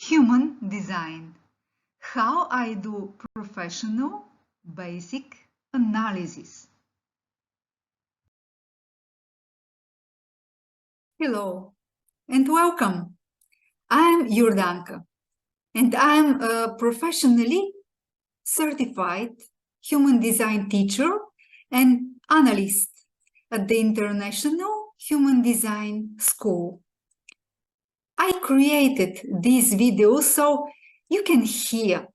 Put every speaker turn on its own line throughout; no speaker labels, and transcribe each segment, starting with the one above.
Human design. How I do professional basic analysis. Hello and welcome. I'm Yordanka and I'm a professionally certified human design teacher and analyst at the International Human Design School. I created these videos so you can hear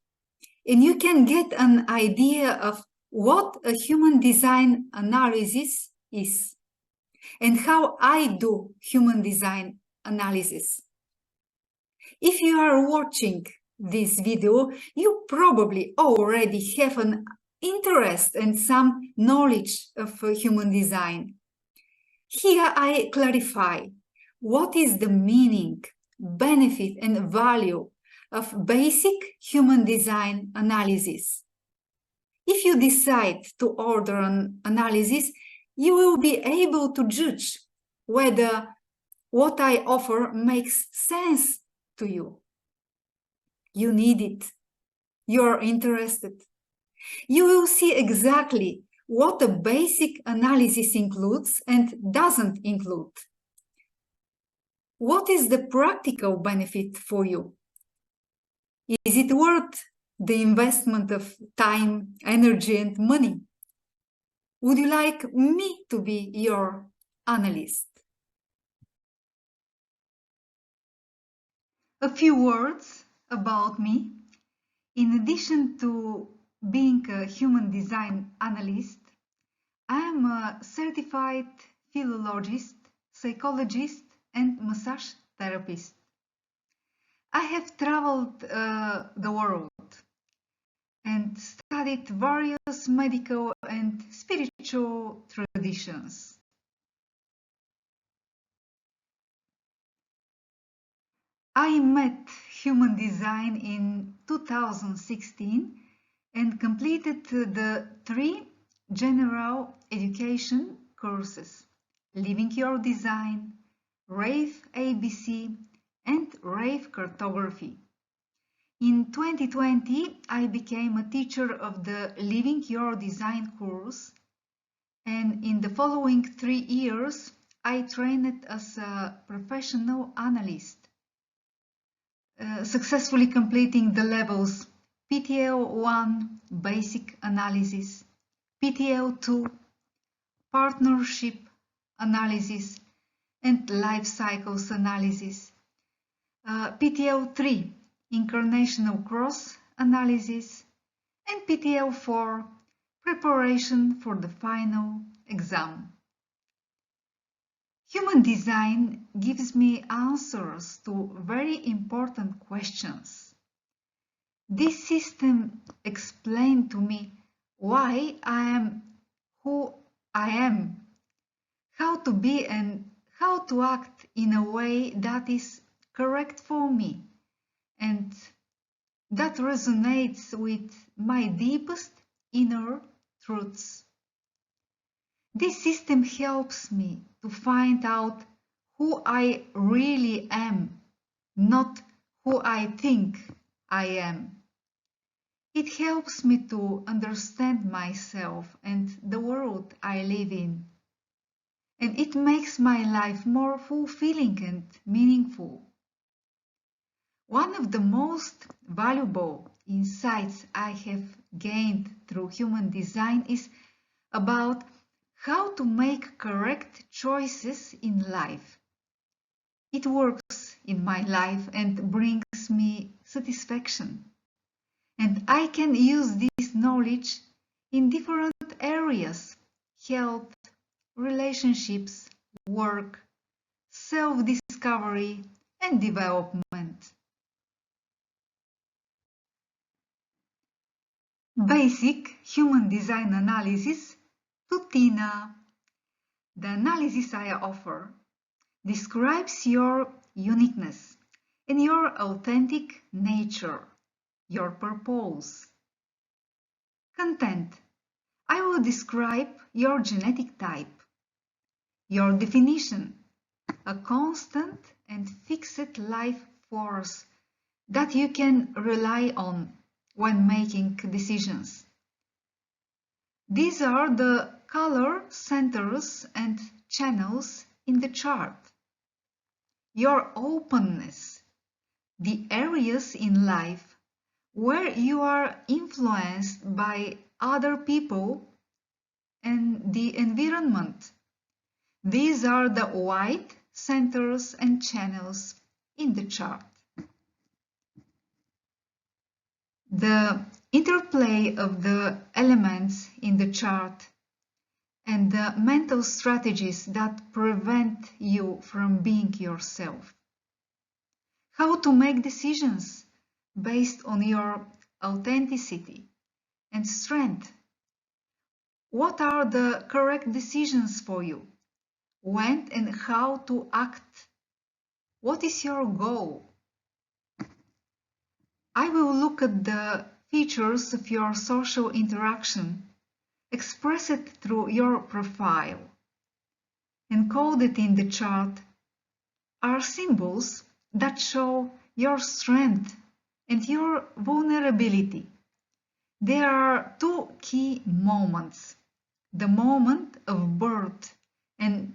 and you can get an idea of what a human design analysis is and how I do human design analysis. If you are watching this video, you probably already have an interest and some knowledge of human design. Here I clarify what is the meaning, benefit and value of basic human design analysis. If you decide to order an analysis, you will be able to judge whether what I offer makes sense to you. You need it. You're interested. You will see exactly what a basic analysis includes and doesn't include. What is the practical benefit for you? Is it worth the investment of time, energy, and money? Would you like me to be your analyst? A few words about me. In addition to being a human design analyst, I am a certified philologist, psychologist, and massage therapist. I have traveled the world and studied various medical and spiritual traditions. I met human design in 2016 and completed the 3 general education courses: Living Your Design, Rave ABC, and Rave Cartography. In 2020, I became a teacher of the Living Your Design course, and in the following 3 years, I trained as a professional analyst, successfully completing the levels PTL1 Basic Analysis, PTL2 Partnership Analysis and Life Cycles Analysis, PTL3 Incarnational Cross Analysis, and PTL4 Preparation for the Final Exam. Human design gives me answers to very important questions. This system explained to me why I am who I am, how to be and how to act in a way that is correct for me and that resonates with my deepest inner truths. This system helps me to find out who I really am, not who I think I am. It helps me to understand myself and the world I live in. And it makes my life more fulfilling and meaningful. One of the most valuable insights I have gained through human design is about how to make correct choices in life. It works in my life and brings me satisfaction. And I can use this knowledge in different areas: health, relationships, work, self-discovery, and development. Basic human design analysis to Tina. The analysis I offer describes your uniqueness and your authentic nature, your purpose. Content. I will describe your genetic type, your definition, a constant and fixed life force that you can rely on when making decisions. These are the color centers and channels in the chart. Your openness, the areas in life where you are influenced by other people and the environment. These are the white centers and channels in the chart. The interplay of the elements in the chart and the mental strategies that prevent you from being yourself. How to make decisions based on your authenticity and strength. What are the correct decisions for you? When and how to act? What is your goal? I will look at the features of your social interaction, express it through your profile. Encoded in the chart are symbols that show your strength and your vulnerability. There are two key moments: the moment of birth and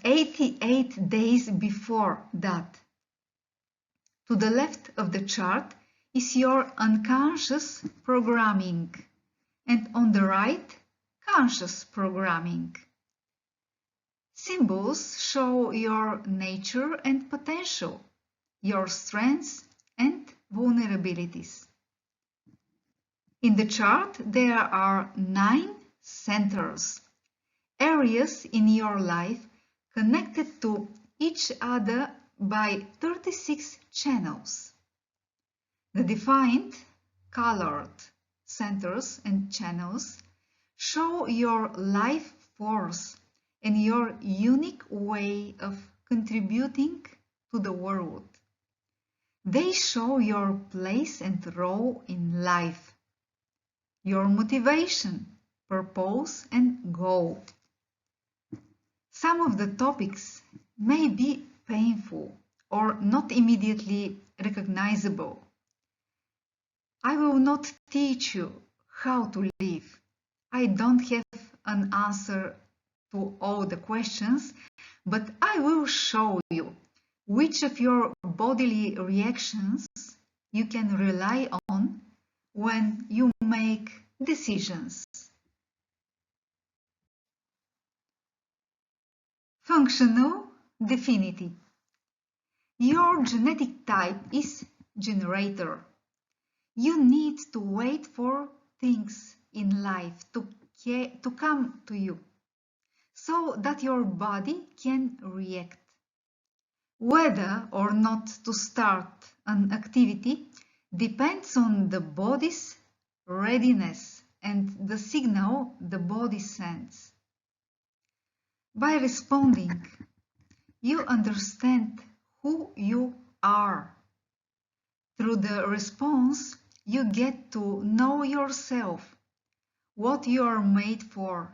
88 days before that. To the left of the chart is your unconscious programming, and on the right, conscious programming. Symbols show your nature and potential, your strengths and vulnerabilities. In the chart, there are 9 centers, areas in your life connected to each other by 36 channels. The defined, colored centers and channels show your life force and your unique way of contributing to the world. They show your place and role in life, your motivation, purpose, and goal. Some of the topics may be painful or not immediately recognizable. I will not teach you how to live. I don't have an answer to all the questions, but I will show you which of your bodily reactions you can rely on when you make decisions. Functional definity. Your genetic type is generator. You need to wait for things in life to come to you so that your body can react. Whether or not to start an activity depends on the body's readiness and the signal the body sends. By responding, you understand who you are. Through the response, you get to know yourself, what you are made for,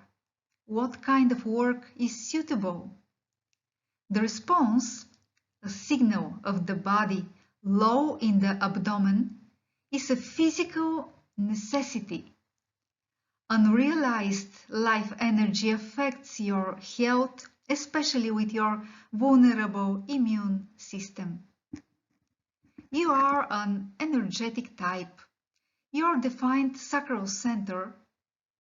what kind of work is suitable. The response, a signal of the body low in the abdomen, is a physical necessity. Unrealized life energy affects your health, especially with your vulnerable immune system. You are an energetic type. Your defined sacral center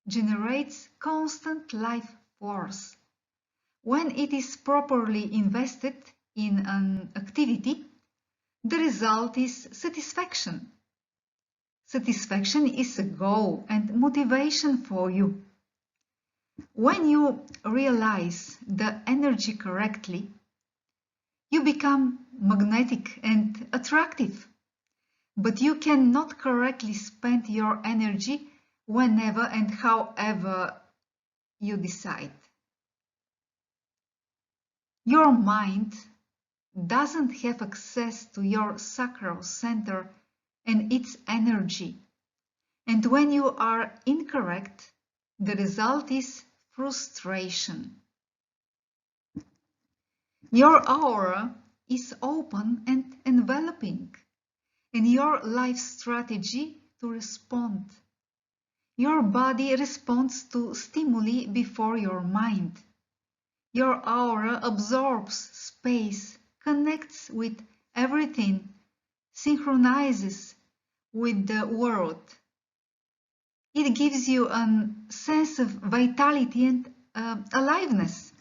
generates constant life force. When it is properly invested in an activity, the result is satisfaction. Satisfaction is a goal and motivation for you. When you realize the energy correctly, you become magnetic and attractive. But you cannot correctly spend your energy whenever and however you decide. Your mind doesn't have access to your sacral center and its energy. And when you are incorrect, the result is frustration. Your aura is open and enveloping, and your life strategy to respond. Your body responds to stimuli before your mind. Your aura absorbs space, connects with everything, synchronizes with the world. It gives you a sense of vitality and aliveness.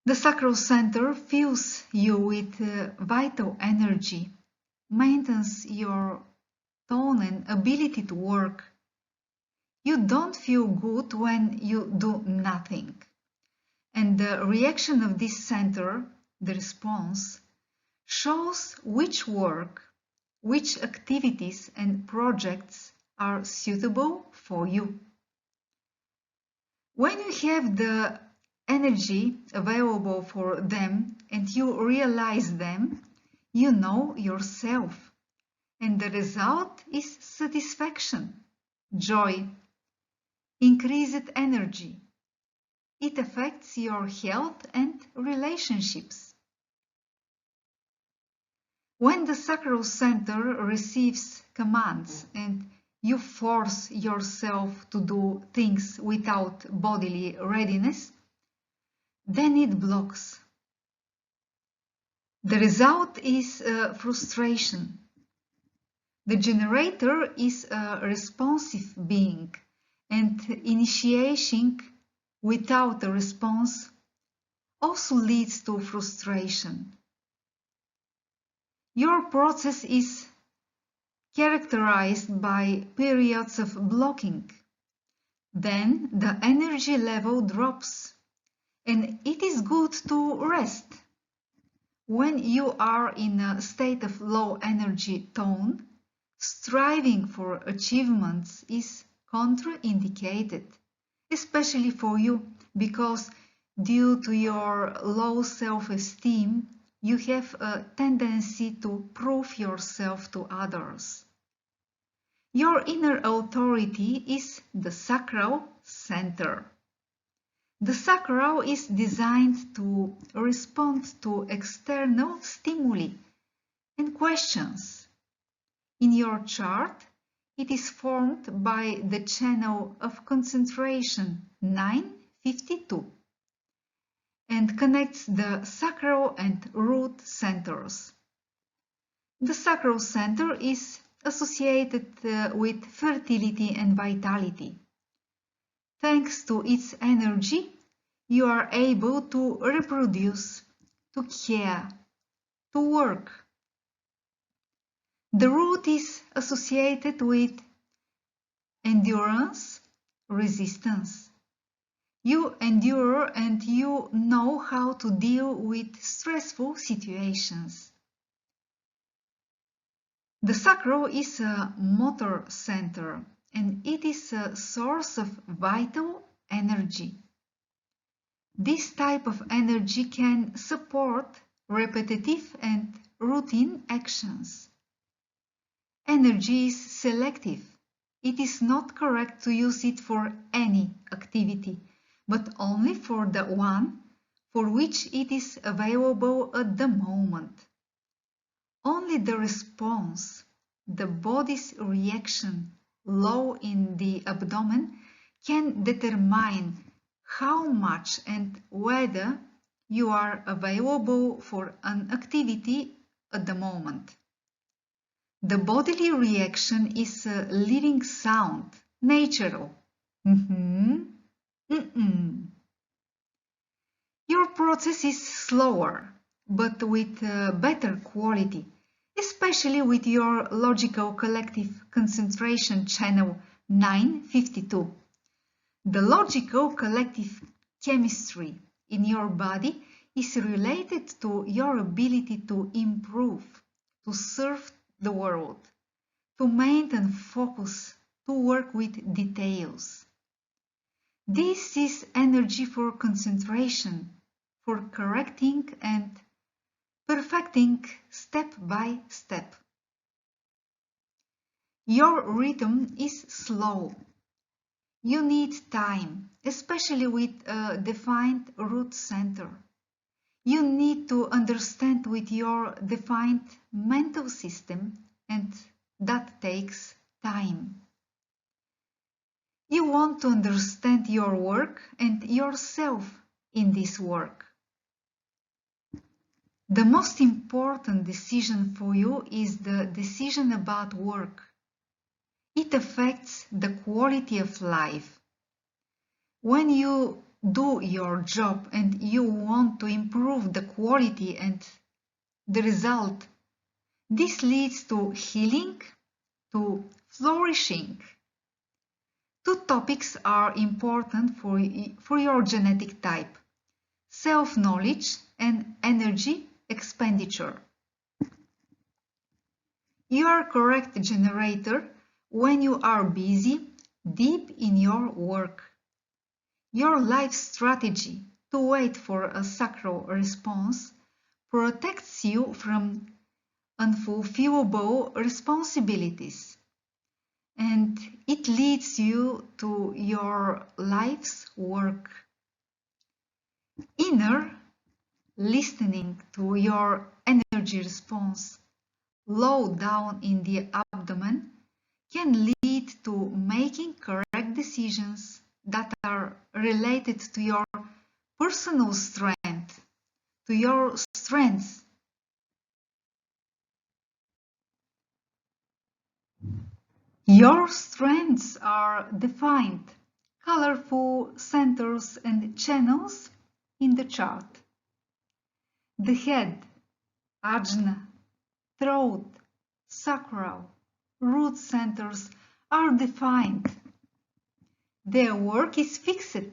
The sacral center fills you with vital energy, maintains your tone and ability to work. You don't feel good when you do nothing. And the reaction of this center, the response, shows which work, which activities and projects are suitable for you. When you have the energy available for them and you realize them, you know yourself. And the result is satisfaction, joy, increased energy. It affects your health and relationships. When the sacral center receives commands and you force yourself to do things without bodily readiness, then it blocks. The result is frustration. The generator is a responsive being, and initiating without a response also leads to frustration. Your process is characterized by periods of blocking. Then the energy level drops, and it is good to rest. When you are in a state of low energy tone, striving for achievements is contraindicated, especially for you, because due to your low self-esteem, you have a tendency to prove yourself to others. Your inner authority is the sacral center. The sacral is designed to respond to external stimuli and questions. In your chart, it is formed by the channel of concentration 952 and connects the sacral and root centers. The sacral center is associated with fertility and vitality. Thanks to its energy, you are able to reproduce, to care, to work. The root is associated with endurance, resistance. You endure and you know how to deal with stressful situations. The sacral is a motor center and it is a source of vital energy. This type of energy can support repetitive and routine actions. Energy is selective. It is not correct to use it for any activity, but only for the one for which it is available at the moment. Only the response, the body's reaction, low in the abdomen, can determine how much and whether you are available for an activity at the moment. The bodily reaction is a living sound, natural. Your process is slower, but with better quality, especially with your logical collective concentration channel 952. The logical collective chemistry in your body is related to your ability to improve, to serve the world, to maintain focus, to work with details. This is energy for concentration, for correcting and perfecting step by step. Your rhythm is slow. You need time, especially with a defined root center. You need to understand with your defined mental system, and that takes time. You want to understand your work and yourself in this work. The most important decision for you is the decision about work. It affects the quality of life. When you do your job and you want to improve the quality and the result, this leads to healing, to flourishing. Two topics are important for your genetic type: self-knowledge and energy expenditure. You are correct generator when you are busy, deep in your work. Your life strategy to wait for a sacral response protects you from unfulfillable responsibilities, and it leads you to your life's work. Inner listening to your energy response low down in the abdomen can lead to making correct decisions that are related to your personal strength, to your strengths. Your strengths are defined, colorful centers and channels in the chart. The head, ajna, throat, sacral, root centers are defined. Their work is fixed,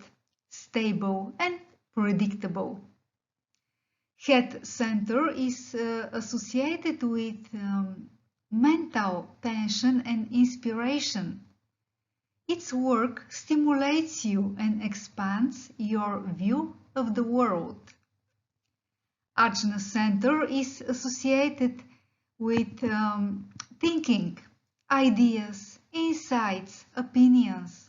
stable and predictable. Head center is associated with mental tension and inspiration. Its work stimulates you and expands your view of the world. Ajna center is associated with thinking, ideas, insights, opinions.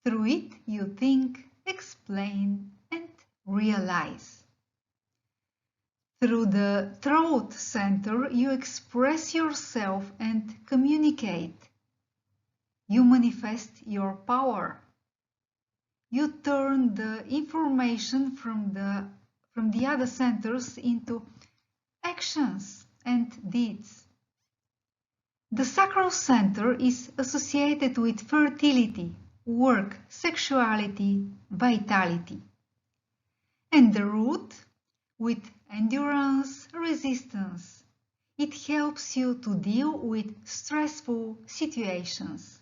Through it, you think, explain, and realize. Through the throat center, you express yourself and communicate. You manifest your power. You turn the information from the other centers into actions and deeds. The sacral center is associated with fertility, work, sexuality, vitality. And the root with endurance, resistance. It helps you to deal with stressful situations.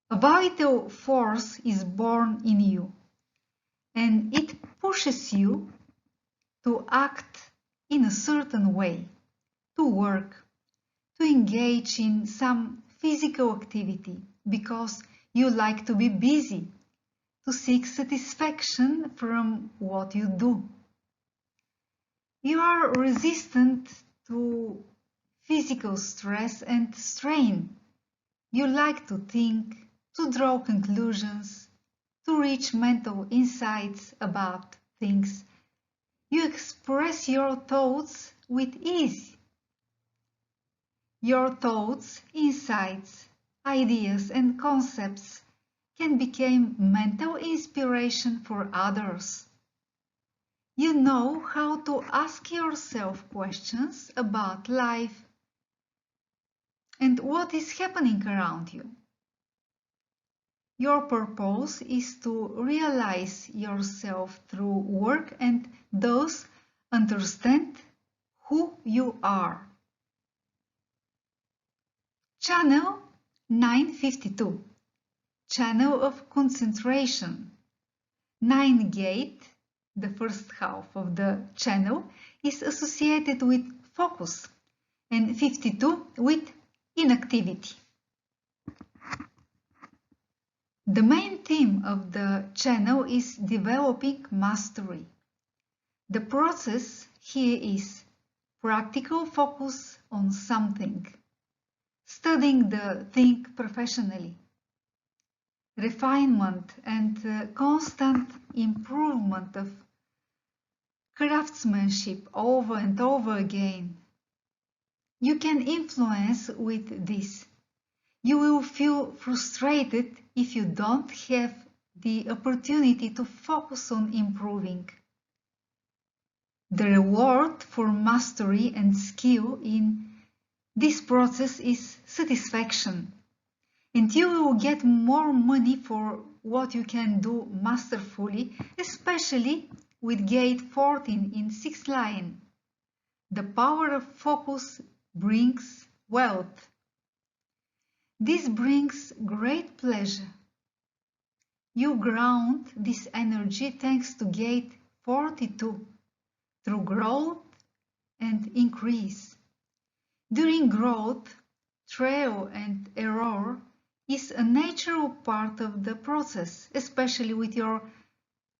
A vital force is born in you, and it pushes you to act in a certain way, to work, to engage in some physical activity because you like to be busy, to seek satisfaction from what you do. You are resistant to physical stress and strain. You like to think, to draw conclusions, to reach mental insights about things. You express your thoughts with ease. Your thoughts, insights, ideas and concepts can become mental inspiration for others. You know how to ask yourself questions about life and what is happening around you. Your purpose is to realize yourself through work and thus understand who you are. Channel 952. Channel of concentration. 9 gate, the first half of the channel, is associated with focus, and 52 with inactivity. The main theme of the channel is developing mastery. The process here is practical focus on something, studying the thing professionally. refinement and constant improvement of craftsmanship over and over again. You can influence with this. You will feel frustrated if you don't have the opportunity to focus on improving. The reward for mastery and skill in this process is satisfaction, and you will get more money for what you can do masterfully, especially with gate 14 in 6th line. The power of focus brings wealth. This brings great pleasure. You ground this energy thanks to gate 42 through growth and increase. During growth, trial and error is a natural part of the process, especially with your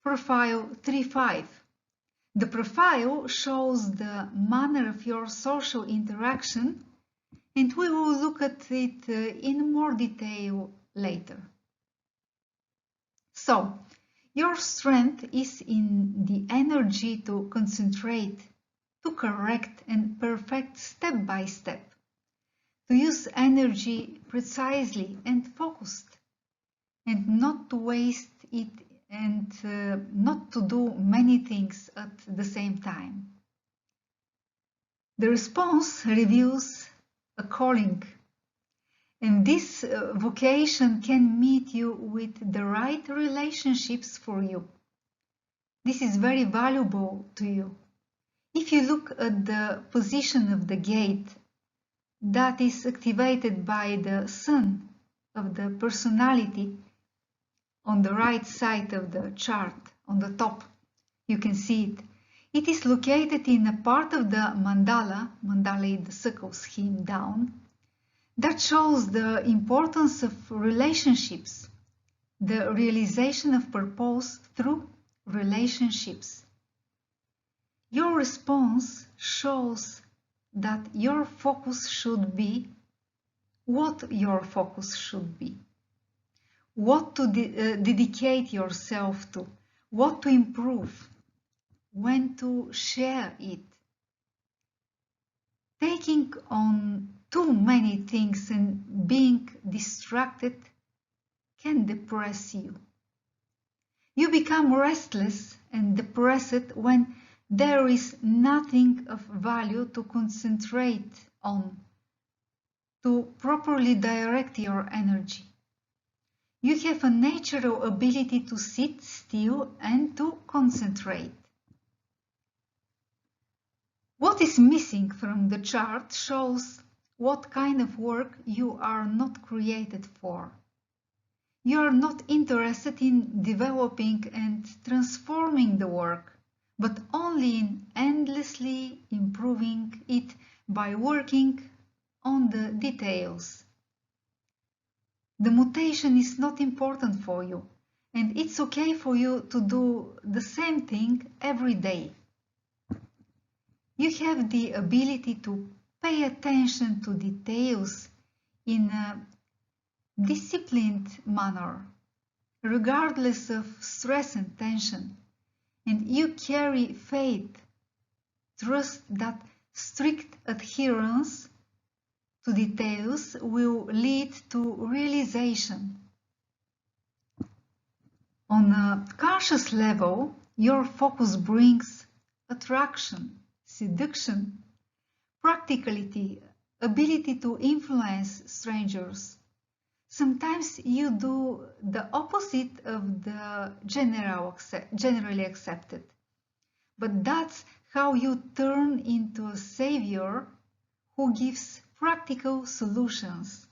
profile 3-5. The profile shows the manner of your social interaction, and we will look at it in more detail later. So, your strength is in the energy to concentrate, to correct and perfect step by step, to use energy precisely and focused, and not to waste it and not to do many things at the same time. The response reveals a calling, and this vocation can meet you with the right relationships for you. This is very valuable to you. If you look at the position of the gate that is activated by the sun of the personality on the right side of the chart, on the top, you can see it. It is located in a part of the mandala is the circle scheme down, that shows the importance of relationships, the realization of purpose through relationships. Your response shows that your focus should be what your focus should be, what to dedicate yourself to, what to improve, when to share it. Taking on too many things and being distracted can depress you. You become restless and depressed when there is nothing of value to concentrate on, to properly direct your energy. You have a natural ability to sit still and to concentrate. What is missing from the chart shows what kind of work you are not created for. You are not interested in developing and transforming the work, but only in endlessly improving it by working on the details. The mutation is not important for you, and it's okay for you to do the same thing every day. You have the ability to pay attention to details in a disciplined manner, regardless of stress and tension, and you carry faith, trust that strict adherence to details will lead to realization. On a conscious level, your focus brings attraction, seduction, practicality, ability to influence strangers. Sometimes you do the opposite of the generally accepted, but that's how you turn into a savior who gives practical solutions.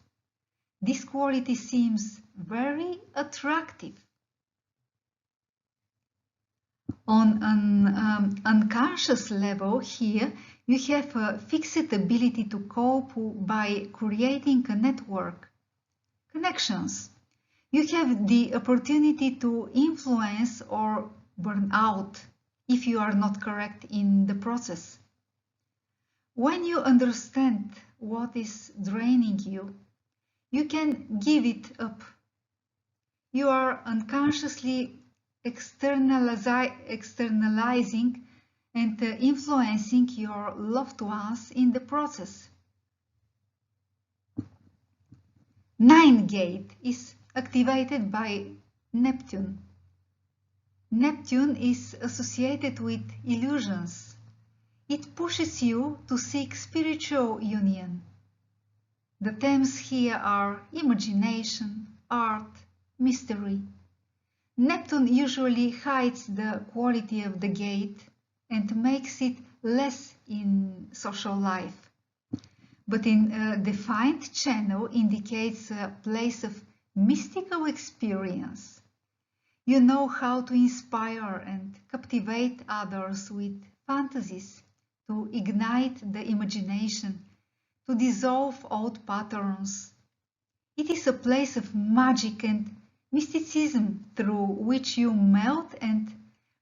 This quality seems very attractive. On an unconscious level here, you have a fixed ability to cope by creating a network, connections. You have the opportunity to influence or burn out if you are not correct in the process. When you understand what is draining you, you can give it up. You are unconsciously externalizing and influencing your loved ones in the process. 9th gate is activated by Neptune. Neptune is associated with illusions. It pushes you to seek spiritual union. The themes here are imagination, art, mystery. Neptune usually hides the quality of the gate and makes it less in social life. But in a defined channel indicates a place of mystical experience. You know how to inspire and captivate others with fantasies, to ignite the imagination, to dissolve old patterns. It is a place of magic and mysticism through which you melt and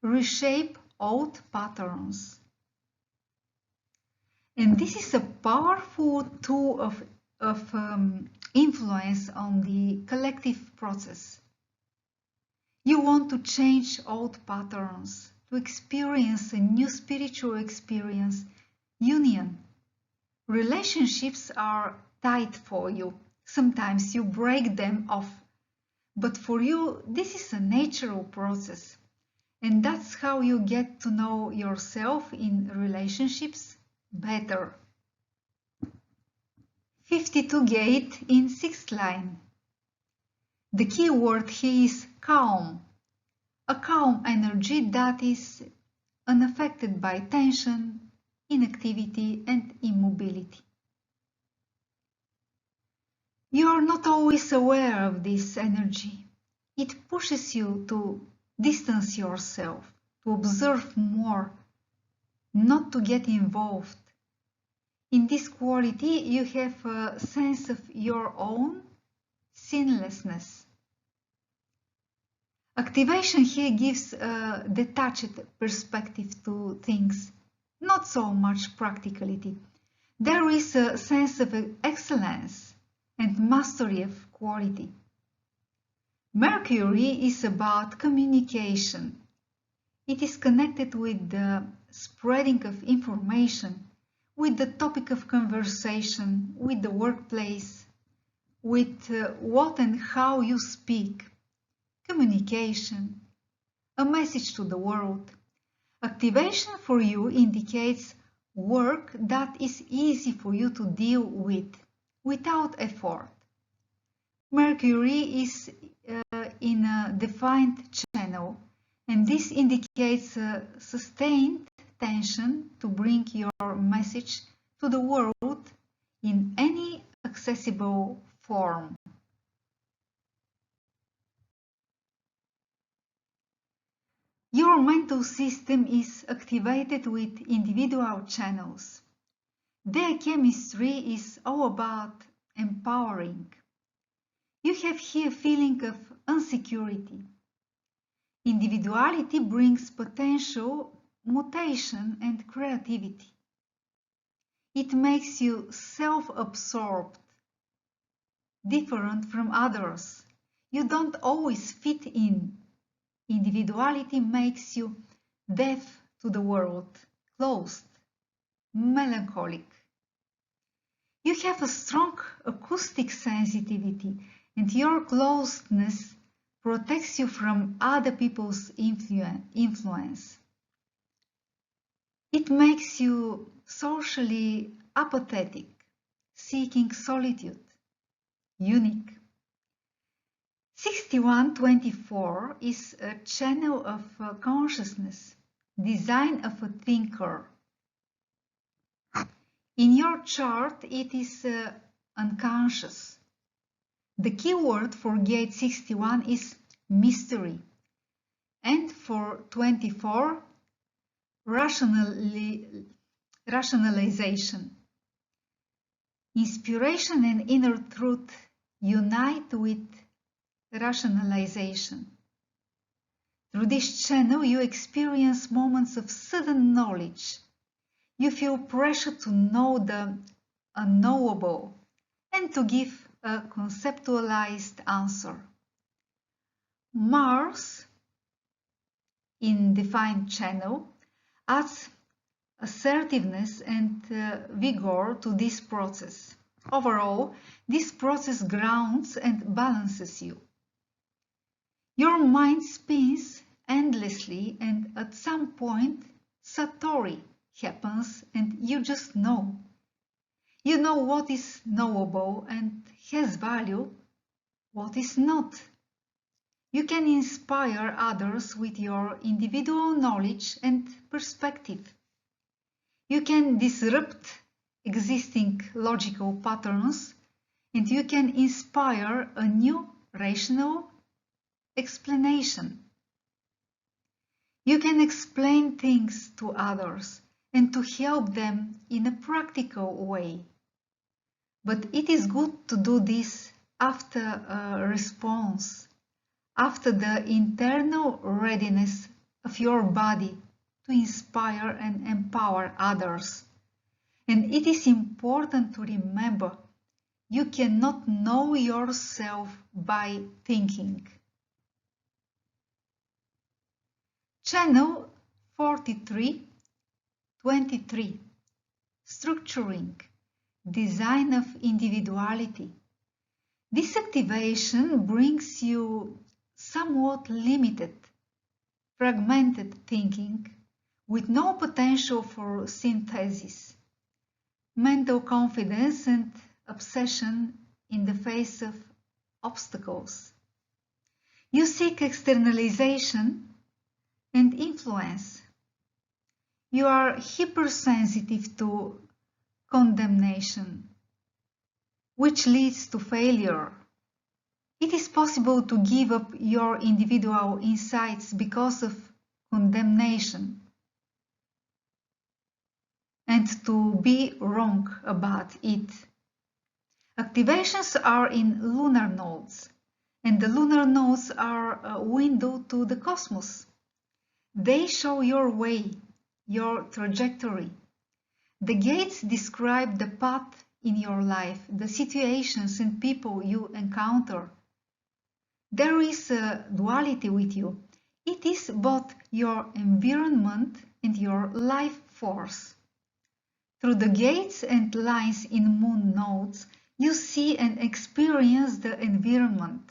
reshape old patterns. And this is a powerful tool of influence on the collective process. You want to change old patterns, to experience a new spiritual experience, union. Relationships are tight for you. Sometimes you break them off. But for you, this is a natural process. And that's how you get to know yourself in relationships better. 52 gate in 6th line. The key word here is calm. A calm energy that is unaffected by tension, inactivity and immobility. You are not always aware of this energy. It pushes you to distance yourself, to observe more, not to get involved. In this quality, you have a sense of your own sinlessness. Activation here gives a detached perspective to things, not so much practicality. There is a sense of excellence and mastery of quality. Mercury is about communication. It is connected with the spreading of information, with the topic of conversation, with the workplace, with what and how you speak. Communication, a message to the world. Activation for you indicates work that is easy for you to deal with, without effort. Mercury is in a defined channel, and this indicates a sustained tension to bring your message to the world in any accessible form. Your mental system is activated with individual channels. Their chemistry is all about empowering. You have here a feeling of insecurity. Individuality brings potential, mutation and creativity. It makes you self-absorbed, different from others. You don't always fit in. Individuality makes you deaf to the world, closed, melancholic. You have a strong acoustic sensitivity, and your closeness protects you from other people's influence. It makes you socially apathetic, seeking solitude, unique. 6124 is a channel of consciousness, design of a thinker. In your chart, it is unconscious. The keyword for gate 61 is mystery, and for 24, rationalization. Inspiration and inner truth unite with rationalization. Through this channel, you experience moments of sudden knowledge. You feel pressure to know the unknowable and to give a conceptualized answer. Mars in defined channel adds assertiveness and vigor to this process. Overall, this process grounds and balances you. Your mind spins endlessly, and at some point, Satori happens, and you just know. You know what is knowable and has value, what is not. You can inspire others with your individual knowledge and perspective. You can disrupt existing logical patterns, and you can inspire a new rational explanation. You can explain things to others and to help them in a practical way. But it is good to do this after a response, after the internal readiness of your body to inspire and empower others. And it is important to remember, you cannot know yourself by thinking. Channel 4323. Structuring. Design of individuality. This activation brings you somewhat limited, fragmented thinking with no potential for synthesis, mental confidence and obsession in the face of obstacles. You seek externalization and influence. You are hypersensitive to condemnation, which leads to failure. It is possible to give up your individual insights because of condemnation and to be wrong about it. Activations are in lunar nodes, and the lunar nodes are a window to the cosmos. They show your way, your trajectory. The gates describe the path in your life, the situations and people you encounter. There is a duality with you. It is both your environment and your life force. Through the gates and lines in moon nodes, you see and experience the environment.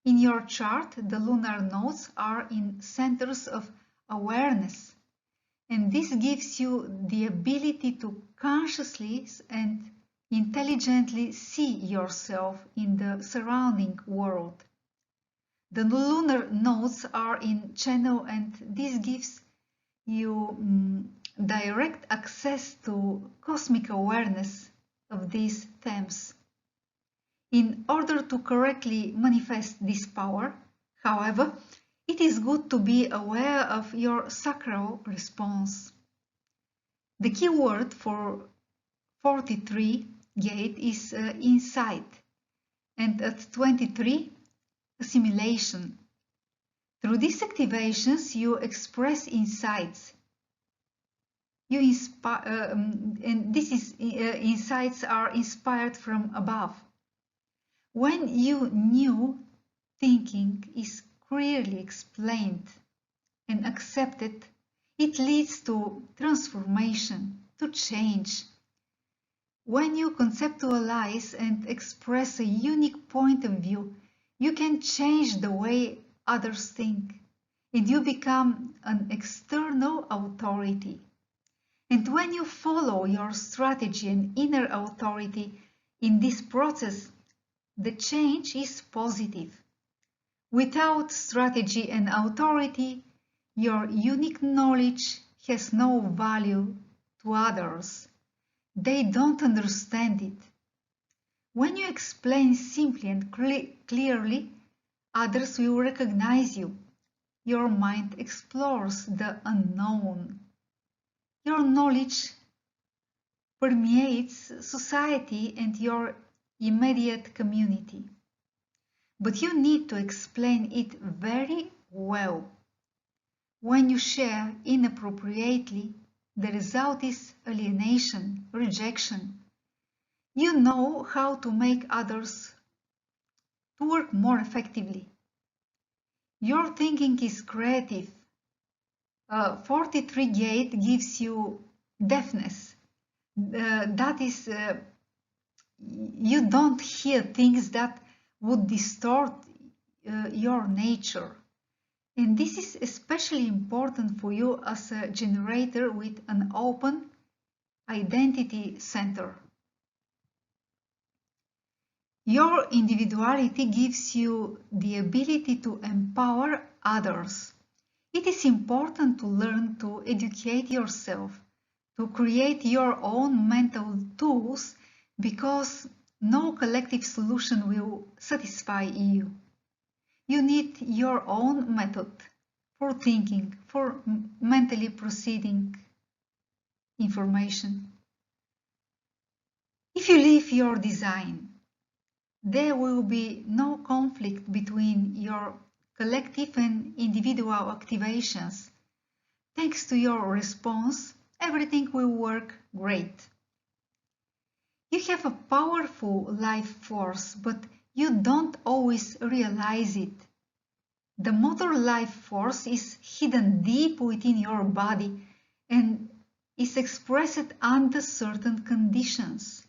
In your chart, the lunar nodes are in centers of awareness, and this gives you the ability to consciously and intelligently see yourself in the surrounding world. The lunar nodes are in channel, and this gives you direct access to cosmic awareness of these themes. In order to correctly manifest this power, however, it is good to be aware of your sacral response. The key word for 43 gate is insight, and at 23, assimilation. Through these activations, you express insights. You inspire, and insights are inspired from above. When you new thinking is clearly explained and accepted, it leads to transformation, to change. When you conceptualize and express a unique point of view, you can change the way others think, and you become an external authority. And when you follow your strategy and inner authority in this process, the change is positive. Without strategy and authority, your unique knowledge has no value to others. They don't understand it. When you explain simply and clearly, others will recognize you. Your mind explores the unknown. Your knowledge permeates society and your immediate community. But you need to explain it very well. When you share inappropriately, the result is alienation, rejection. You know how to make others to work more effectively. Your thinking is creative. 43 gate gives you deafness. That is, you don't hear things that would distort your nature. And this is especially important for you as a generator with an open identity center. Your individuality gives you the ability to empower others. It is important to learn to educate yourself, to create your own mental tools, because no collective solution will satisfy you. You need your own method for thinking, for mentally proceeding information. If you live your design, there will be no conflict between your collective and individual activations. Thanks to your response, everything will work great. You have a powerful life force, but you don't always realize it. The motor life force is hidden deep within your body and is expressed under certain conditions.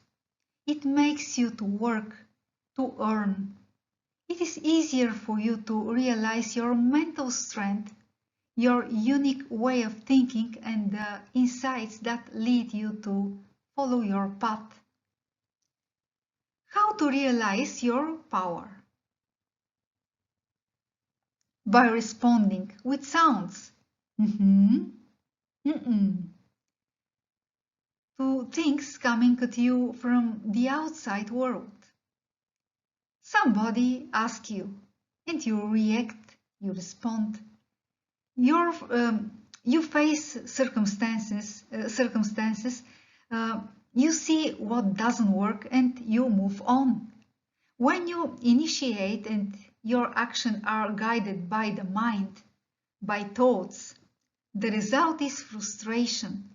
It makes you to work, to earn. It is easier for you to realize your mental strength, your unique way of thinking, and the insights that lead you to follow your path. How to realize your power? By responding with sounds. Mm-hmm. Mm-mm. To things coming at you from the outside world. Somebody asks you, and you react, you respond. You face circumstances, you see what doesn't work and you move on. When you initiate and your actions are guided by the mind, by thoughts, the result is frustration.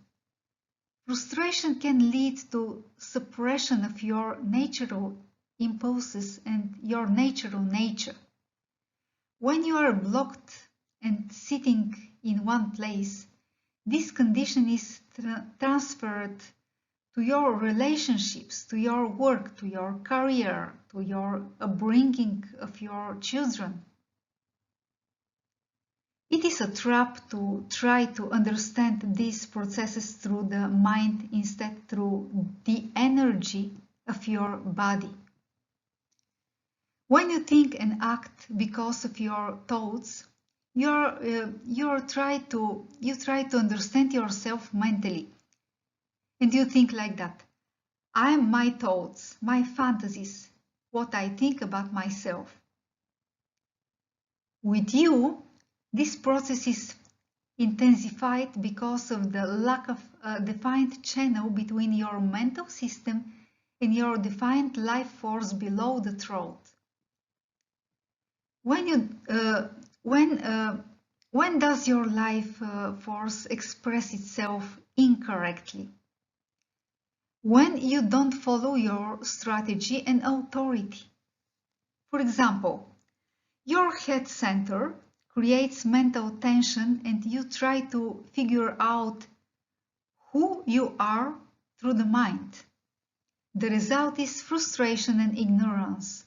Frustration can lead to suppression of your natural impulses and your natural nature. When you are blocked and sitting in one place, this condition is transferred to your relationships, to your work, to your career, to your upbringing of your children. It is a trap to try to understand these processes through the mind instead through the energy of your body. When you think and act because of your thoughts, you try to understand yourself mentally, and you think like that. I am my thoughts, my fantasies, what I think about myself. With you, this process is intensified because of the lack of a defined channel between your mental system and your defined life force below the throat. When does your life force express itself incorrectly? When you don't follow your strategy and authority. For example, your head center creates mental tension and you try to figure out who you are through the mind. The result is frustration and ignorance.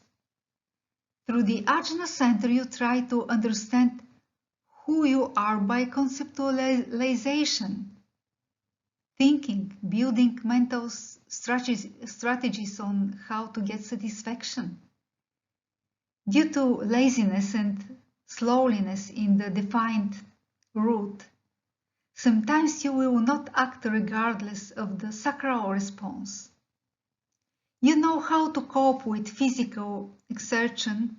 Through the Ajna center, you try to understand who you are by conceptualization, thinking, building mental strategies on how to get satisfaction. Due to laziness and slowness in the defined route, sometimes you will not act regardless of the sacral response. You know how to cope with physical exertion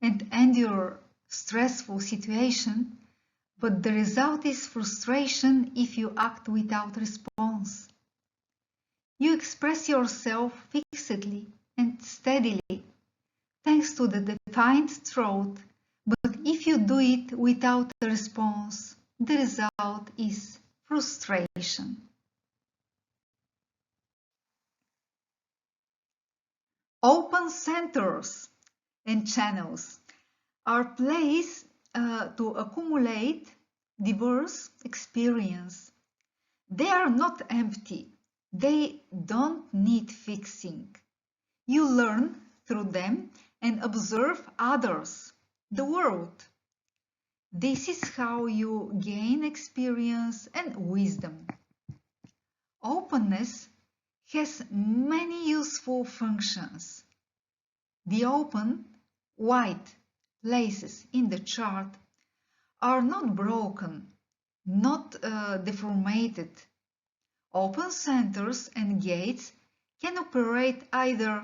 and endure stressful situation, but the result is frustration if you act without response. You express yourself fixedly and steadily, thanks to the defined throat, but if you do it without a response, the result is frustration. Open centers and channels are places to accumulate diverse experience. They are not empty. They don't need fixing. You learn through them and observe others, the world. This is how you gain experience and wisdom. Openness has many useful functions. The open, white places in the chart are not broken, not deformated. Open centers and gates can operate either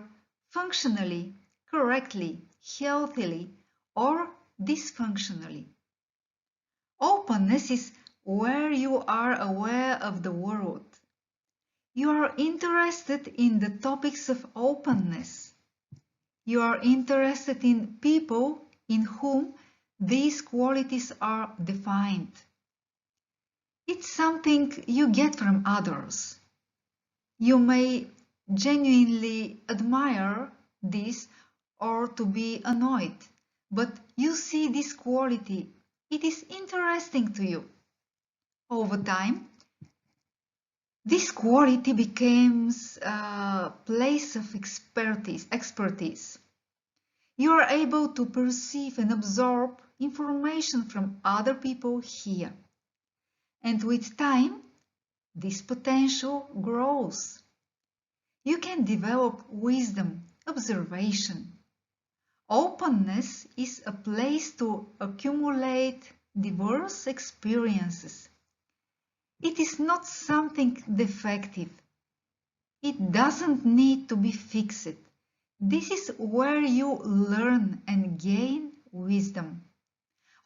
functionally, correctly, healthily, or dysfunctionally. Openness is where you are aware of the world. You are interested in the topics of openness. You are interested in people in whom these qualities are defined. It's something you get from others. You may genuinely admire this or to be annoyed, but you see this quality. It is interesting to you. Over time, this quality becomes a place of expertise. You are able to perceive and absorb information from other people here. And with time, this potential grows. You can develop wisdom, observation. Openness is a place to accumulate diverse experiences. It is not something defective. It doesn't need to be fixed. This is where you learn and gain wisdom.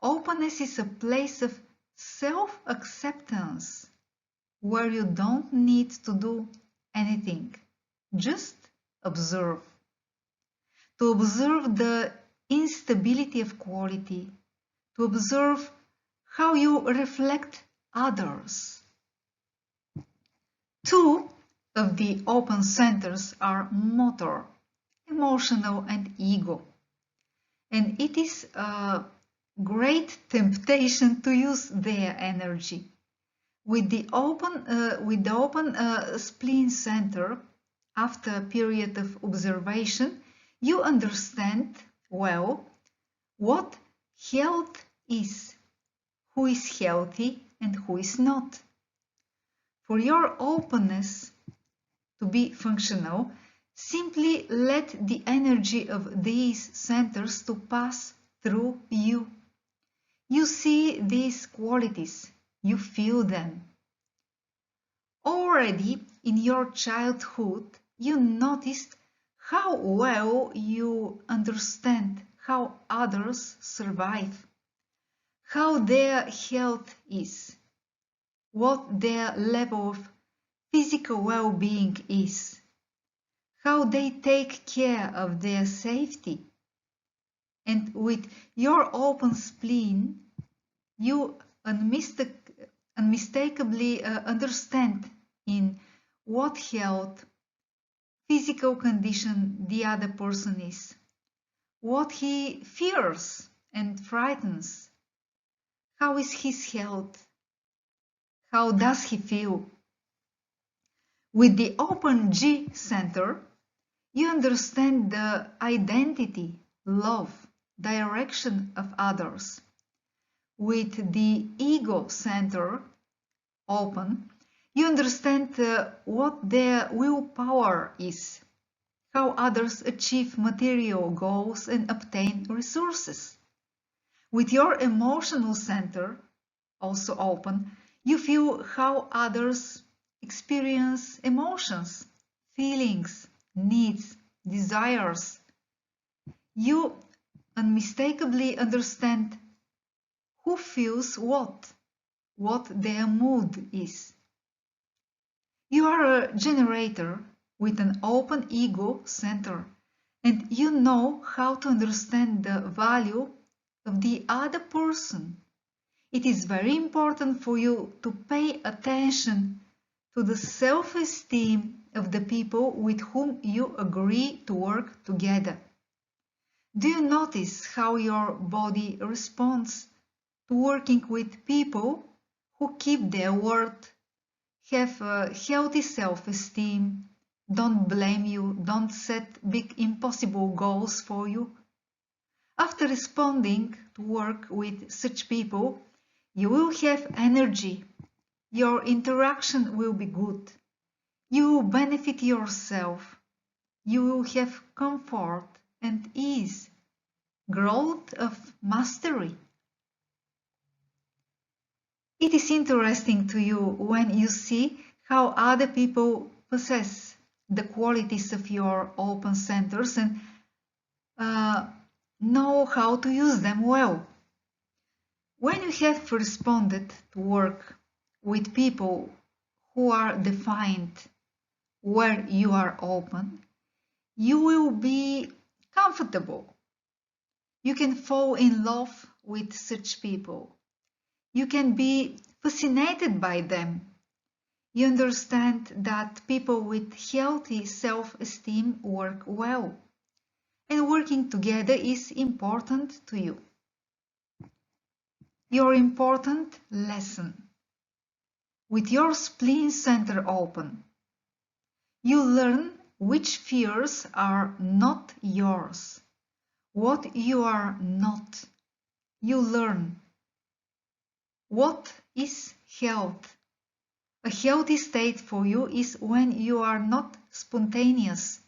Openness is a place of self-acceptance, where you don't need to do anything. Just observe. To observe the instability of quality, to observe how you reflect others. Two of the open centers are motor, emotional, and ego. And it is a great temptation to use their energy. With the open spleen center, after a period of observation, you understand well what health is, who is healthy and who is not. For your openness to be functional, simply let the energy of these centers to pass through you. You see these qualities, you feel them. Already in your childhood, you noticed how well you understand how others survive, how their health is, what their level of physical well-being is, how they take care of their safety. And with your open spleen, you unmistakably understand in what health, physical condition the other person is, what he fears and frightens, how is his health, how does he feel. With the open G center, you understand the identity, love, direction of others. With the ego center open, you understand what their willpower is, how others achieve material goals and obtain resources. With your emotional center, also open, you feel how others experience emotions, feelings, needs, desires. You unmistakably understand who feels what their mood is. You are a generator with an open ego center, and you know how to understand the value of the other person. It is very important for you to pay attention to the self-esteem of the people with whom you agree to work together. Do you notice how your body responds to working with people who keep their word, have a healthy self-esteem, don't blame you, don't set big impossible goals for you. After responding to work with such people, you will have energy, your interaction will be good, you will benefit yourself, you will have comfort and ease, growth of mastery. It is interesting to you when you see how other people possess the qualities of your open centers and know how to use them well. When you have responded to work with people who are defined where you are open, you will be comfortable. You can fall in love with such people. You can be fascinated by them. You understand that people with healthy self-esteem work well, and working together is important to you. Your important lesson. With your spleen center open, you learn which fears are not yours, what you are not. You learn what is health. A healthy state for you is when you are not spontaneous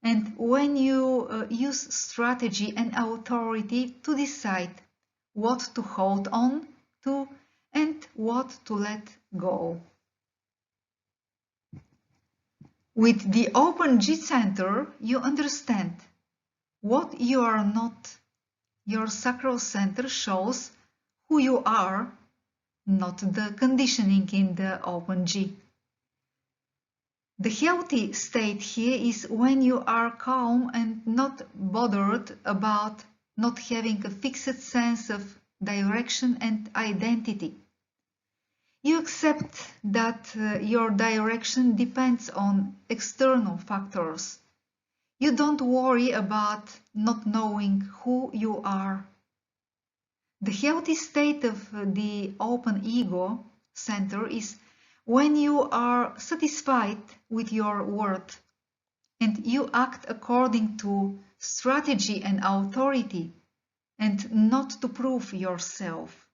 and when you use strategy and authority to decide what to hold on to and what to let go. With the open G center, you understand what you are not. Your sacral center shows who you are, not the conditioning in the open G. The healthy state here is when you are calm and not bothered about not having a fixed sense of direction and identity. You accept that your direction depends on external factors. You don't worry about not knowing who you are. The healthy state of the open ego center is when you are satisfied with your worth and you act according to strategy and authority and not to prove yourself.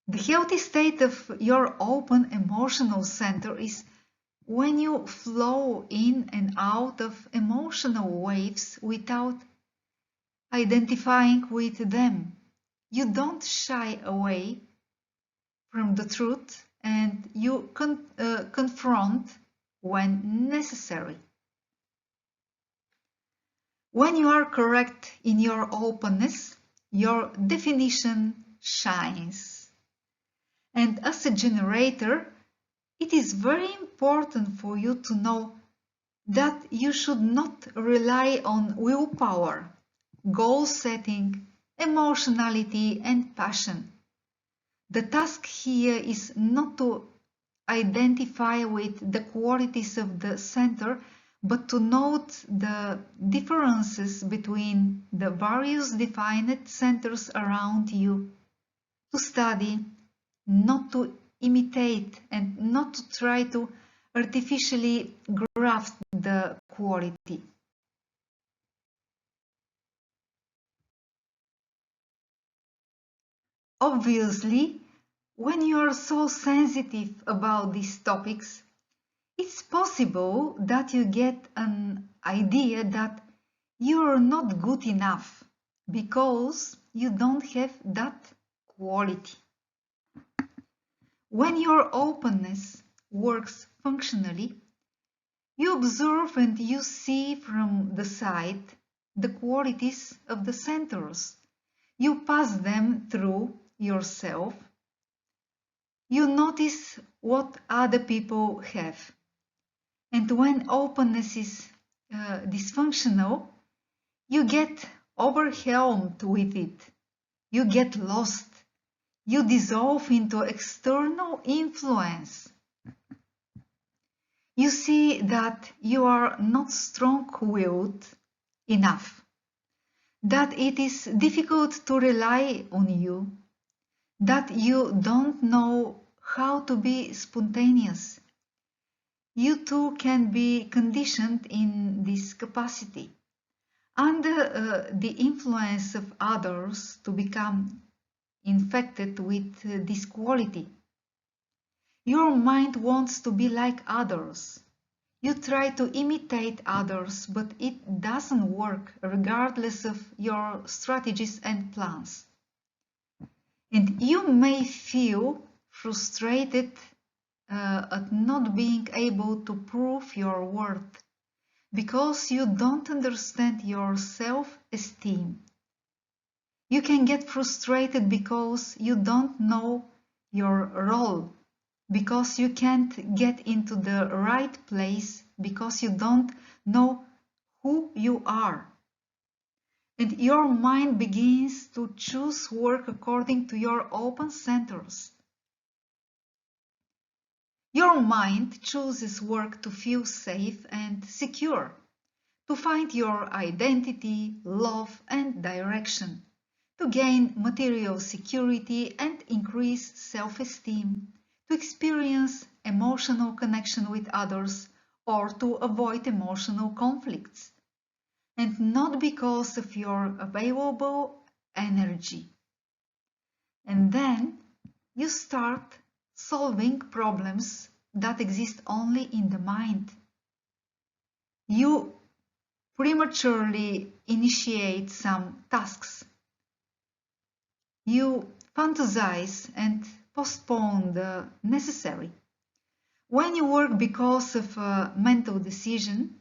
The healthy state of your open emotional center is when you flow in and out of emotional waves without identifying with them. You don't shy away from the truth and you confront when necessary. When you are correct in your openness, your definition shines. And as a generator, it is very important for you to know that you should not rely on willpower, goal setting, emotionality, and passion. The task here is not to identify with the qualities of the center, but to note the differences between the various defined centers around you, to study, not to imitate, and not to try to artificially graft the quality. Obviously, when you are so sensitive about these topics, it's possible that you get an idea that you are not good enough because you don't have that quality. When your openness works functionally, you observe and you see from the side the qualities of the centers. You pass them through yourself. You notice what other people have. And when openness is dysfunctional, you get overwhelmed with it. You get lost. You dissolve into external influence. You see that you are not strong-willed enough, that it is difficult to rely on you, that you don't know how to be spontaneous. You too can be conditioned in this capacity, under the influence of others, to become infected with this quality. Your mind wants to be like others. You try to imitate others, but it doesn't work regardless of your strategies and plans. And you may feel frustrated at not being able to prove your worth because you don't understand your self-esteem. You can get frustrated because you don't know your role, because you can't get into the right place, because you don't know who you are. And your mind begins to choose work according to your open centers. Your mind chooses work to feel safe and secure, to find your identity, love, and direction, to gain material security and increase self-esteem, to experience emotional connection with others, or to avoid emotional conflicts, and not because of your available energy. And then you start solving problems that exist only in the mind. You prematurely initiate some tasks. You fantasize and postpone the necessary. When you work because of a mental decision,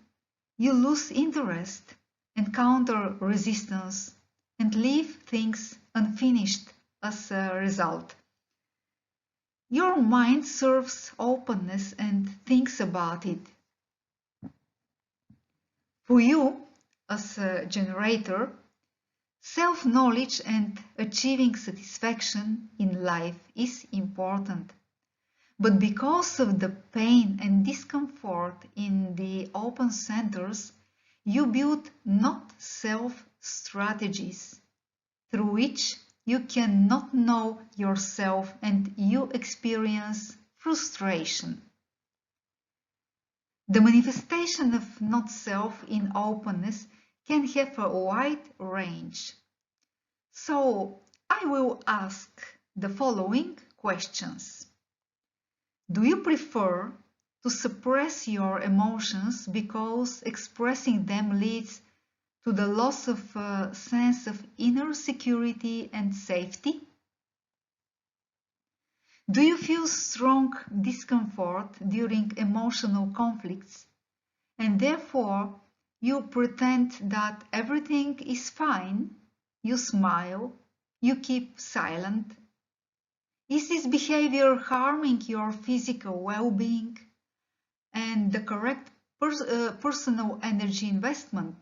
you lose interest, encounter resistance, and leave things unfinished as a result. Your mind serves openness and thinks about it. For you, as a generator, self-knowledge and achieving satisfaction in life is important. But because of the pain and discomfort in the open centers, you build not self-strategies through which you cannot know yourself and you experience frustration. The manifestation of not self in openness can have a wide range. So I will ask the following questions. Do you prefer to suppress your emotions because expressing them leads to the loss of a sense of inner security and safety? Do you feel strong discomfort during emotional conflicts and therefore you pretend that everything is fine? You smile, you keep silent. Is this behavior harming your physical well-being and the correct personal energy investment?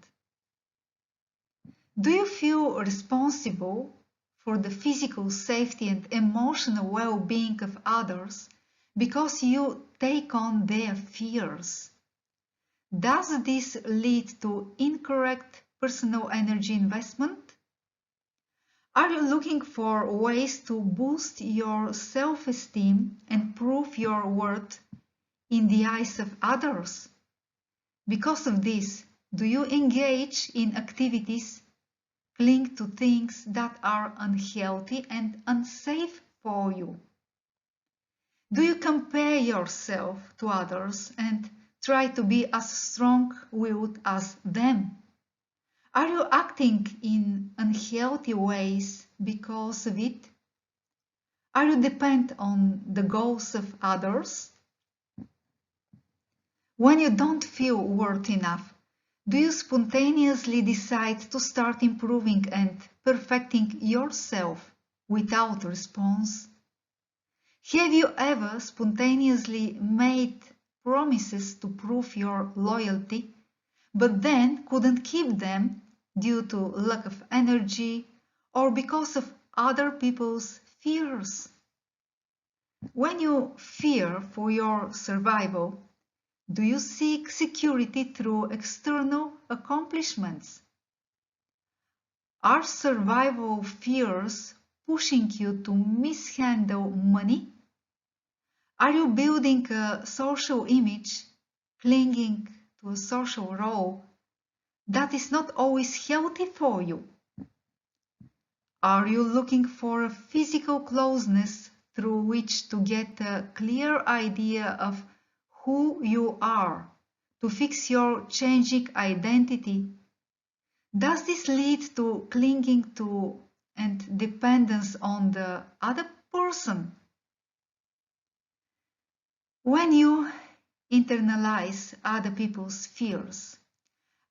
Do you feel responsible for the physical safety and emotional well-being of others because you take on their fears? Does this lead to incorrect personal energy investment? Are you looking for ways to boost your self-esteem and prove your worth in the eyes of others? Because of this, do you engage in activities, cling to things that are unhealthy and unsafe for you? Do you compare yourself to others and try to be as strong-willed as them? Are you acting in unhealthy ways because of it? Are you dependent on the goals of others? When you don't feel worth enough, do you spontaneously decide to start improving and perfecting yourself without response? Have you ever spontaneously made promises to prove your loyalty, but then couldn't keep them due to lack of energy or because of other people's fears? When you fear for your survival, do you seek security through external accomplishments? Are survival fears pushing you to mishandle money? Are you building a social image, clinging to a social role that is not always healthy for you? Are you looking for a physical closeness through which to get a clear idea of who you are, to fix your changing identity? Does this lead to clinging to and dependence on the other person? When you internalize other people's fears,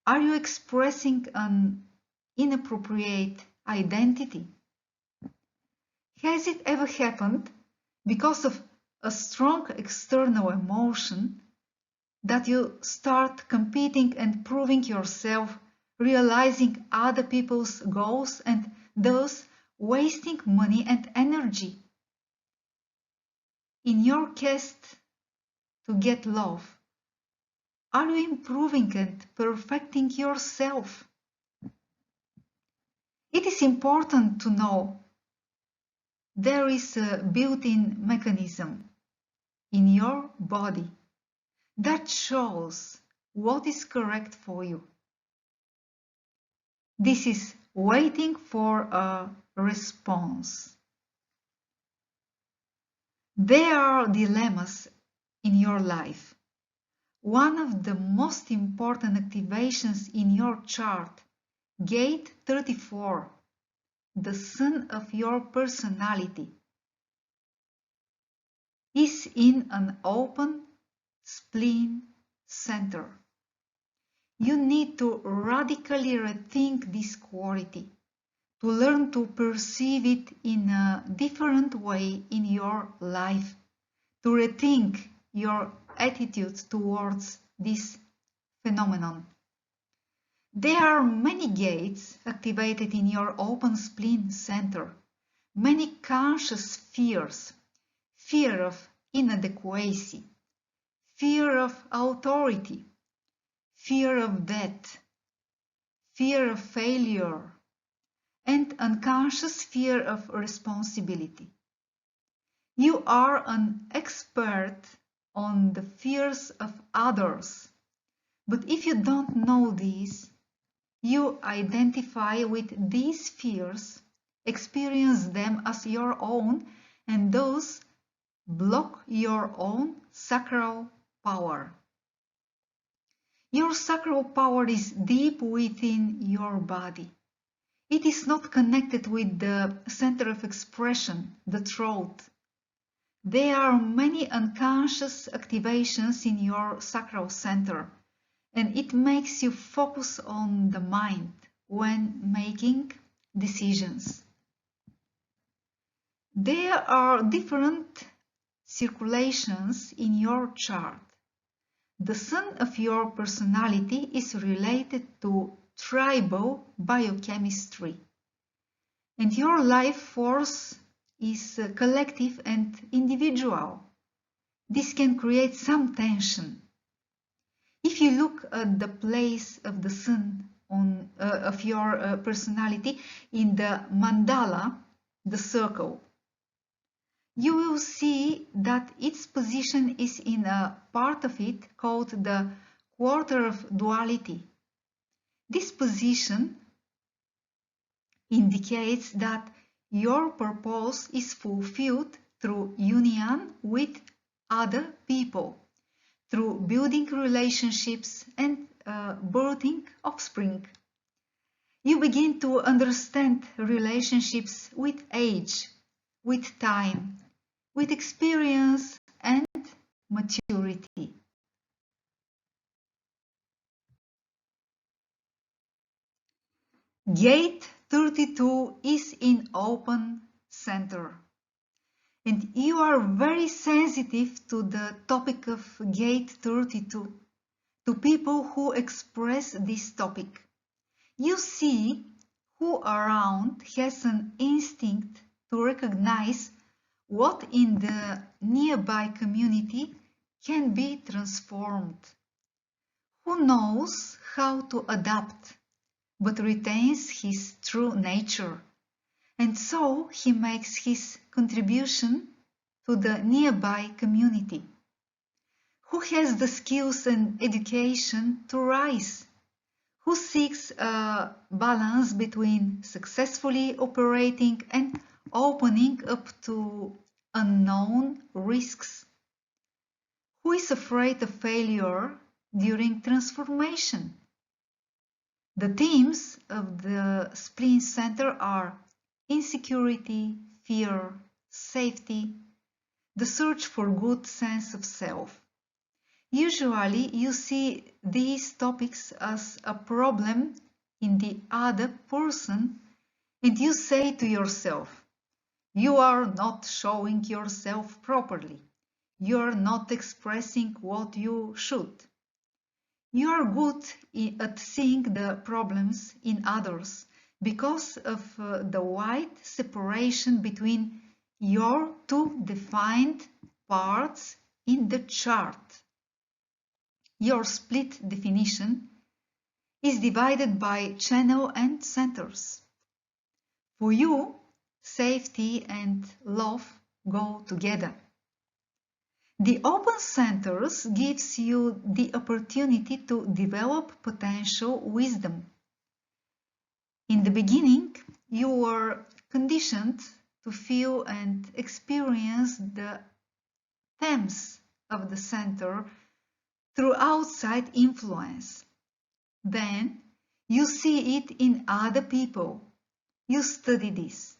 are you expressing an inappropriate identity? Has it ever happened because of a strong external emotion that you start competing and proving yourself, realizing other people's goals and thus wasting money and energy? In your quest to get love, are you improving and perfecting yourself? It is important to know there is a built-in mechanism in your body that shows what is correct for you. This is waiting for a response. There are dilemmas in your life. One of the most important activations in your chart, Gate 34, the sun of your personality, is in an open spleen center. You need to radically rethink this quality, to learn to perceive it in a different way in your life, to rethink your attitude towards this phenomenon. There are many gates activated in your open spleen center, many conscious fears, fear of inadequacy, fear of authority, fear of death, fear of failure, and unconscious fear of responsibility. You are an expert on the fears of others, but if you don't know these, you identify with these fears, experience them as your own, and thus block your own sacral power. Your sacral power is deep within your body. It is not connected with the center of expression, the throat. There are many unconscious activations in your sacral center, and it makes you focus on the mind when making decisions. There are different circulations in your chart. The sun of your personality is related to tribal biochemistry, and your life force is collective and individual. This can create some tension. If you look at the place of the sun of your personality in the mandala, the circle, you will see that its position is in a part of it called the quarter of duality. This position indicates that your purpose is fulfilled through union with other people, through building relationships and birthing offspring. You begin to understand relationships with age, with time, with experience and maturity. Gate 32 is in open center, and you are very sensitive to the topic of Gate 32, to people who express this topic. You see who around has an instinct to recognize what in the nearby community can be transformed. Who knows how to adapt, but retains his true nature. And so he makes his contribution to the nearby community. Who has the skills and education to rise? Who seeks a balance between successfully operating and opening up to unknown risks? Who is afraid of failure during transformation? The themes of the spleen center are insecurity, fear, safety, the search for good sense of self. Usually you see these topics as a problem in the other person, and you say to yourself, you are not showing yourself properly. You are not expressing what you should. You are good at seeing the problems in others because of the wide separation between your two defined parts in the chart. Your split definition is divided by channel and centers. For you, safety and love go together. The open centers gives you the opportunity to develop potential wisdom. In the beginning, you were conditioned to feel and experience the themes of the center through outside influence. Then you see it in other people. You study this.